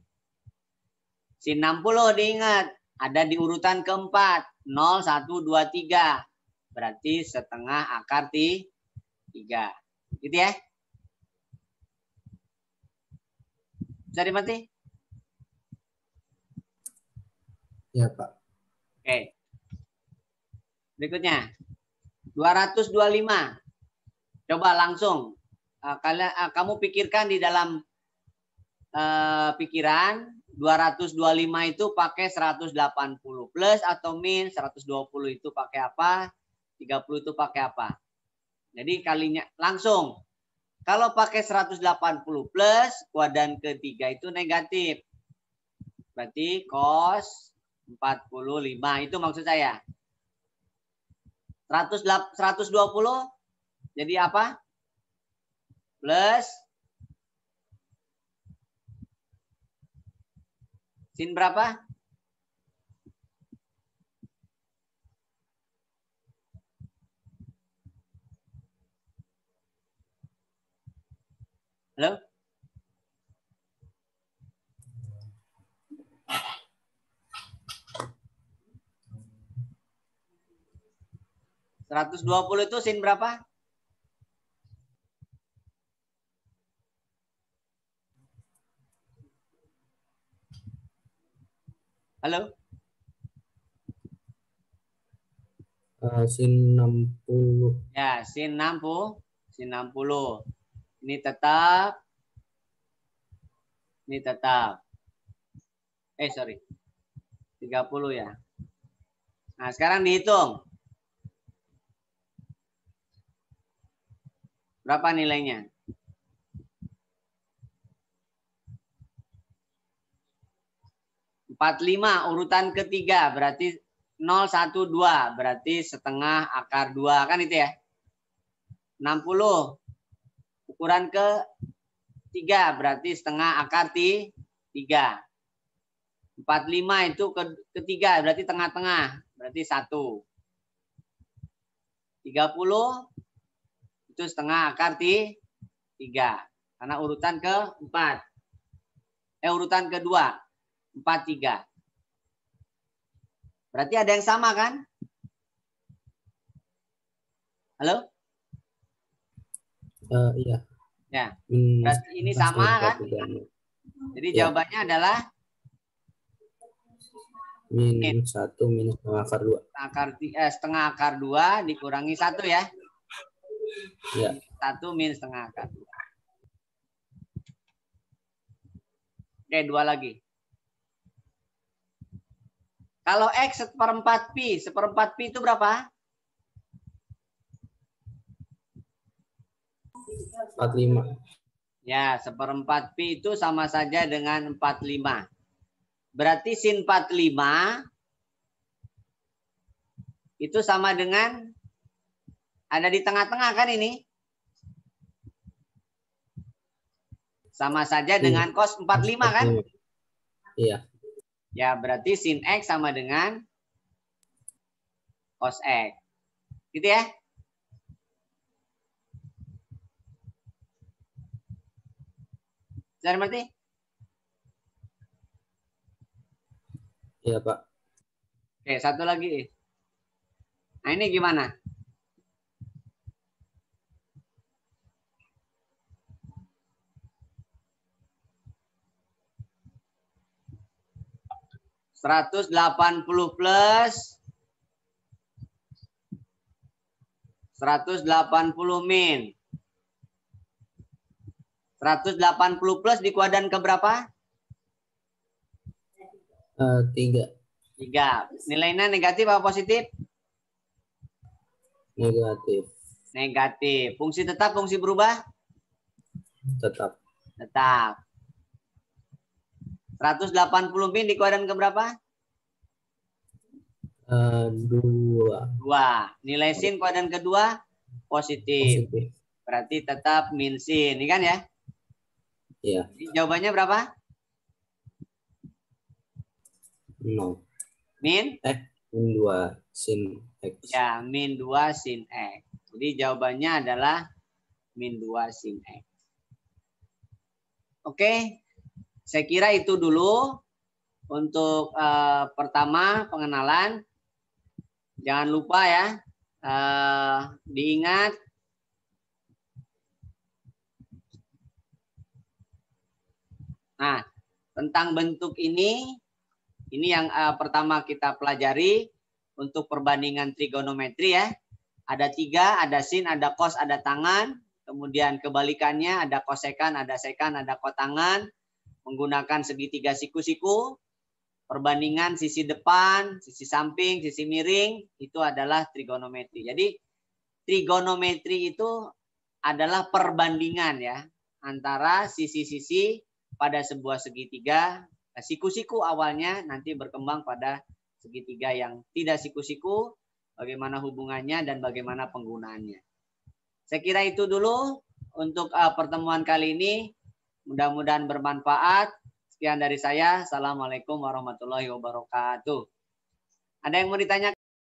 Sin 60 diingat. Ada di urutan keempat. 0, 1, 2, 3. Berarti setengah akar 3. Gitu ya. Bisa dimengerti? Ya, Pak. Oke. Berikutnya. 225. Coba langsung. Kamu pikirkan di dalam pikiran. 225 itu pakai 180 plus atau min. 120 itu pakai apa? 30 itu pakai apa? Jadi kalinya langsung. Kalau pakai 180 plus, kuadran ketiga itu negatif. Berarti cos 45 itu maksud saya. 120 jadi apa? Plus sin berapa? Halo? (120) itu sin berapa? Halo? Sin 60. Ya, sin 60. Sin 60. Ini tetap. Ini tetap. Sorry. 30 ya. Nah, sekarang dihitung. Berapa nilainya? Empat lima urutan ketiga berarti 012 berarti setengah akar 2 kan itu ya. 60 ukuran ketiga berarti setengah akar 3. 45 itu ketiga berarti tengah-tengah berarti 1. 30 itu setengah akar 3 karena urutan keempat. Urutan kedua 43. Berarti ada yang sama kan? Halo? Iya. Ya. Berarti ini sama kan? Jadi ya. Jawabannya adalah min 1 minus setengah akar 2. Setengah akar 2 dikurangi 1 ya. Ya. 1 min setengah akar 2. Oke, 2 lagi. Kalau X seperempat Pi itu berapa? 45. Ya, seperempat Pi itu sama saja dengan 45. Berarti sin 45 itu sama dengan ada di tengah-tengah kan ini? Sama saja dengan cos 45 kan? Iya. Ya, berarti sin X sama dengan cos X. Gitu ya? Sudah berarti? Iya, Pak. Oke, satu lagi. Nah, ini gimana? Seratus 180 plus 180 min. 180 plus di kuadran keberapa? 3. 3. Nilainya negatif apa positif? Negatif. Negatif. Fungsi tetap, fungsi berubah? Tetap. Tetap. 180 min di kuadran keberapa? 2. 2. Nilai sin kuadran kedua positif. Berarti tetap min sin. Ini kan ya? Iya. Jadi jawabannya berapa? 0. Min? Min 2 sin X. Ya, min 2 sin X. Jadi jawabannya adalah min 2 sin X. Oke, saya kira itu dulu untuk pertama pengenalan. Jangan lupa ya, diingat nah, tentang bentuk ini yang pertama kita pelajari untuk perbandingan trigonometri ya. Ada 3, ada sin, ada cos, ada tangan. Kemudian kebalikannya ada kosekan, ada sekan, ada kotangan. Menggunakan segitiga siku-siku. Perbandingan sisi depan, sisi samping, sisi miring. Itu adalah trigonometri. Jadi trigonometri itu adalah perbandingan ya. Antara sisi-sisi pada sebuah segitiga. Siku-siku awalnya nanti berkembang pada segitiga yang tidak siku-siku. Bagaimana hubungannya dan bagaimana penggunaannya. Saya kira itu dulu untuk pertemuan kali ini. Mudah-mudahan bermanfaat. Sekian dari saya. Assalamualaikum warahmatullahi wabarakatuh. Ada yang mau ditanyakan?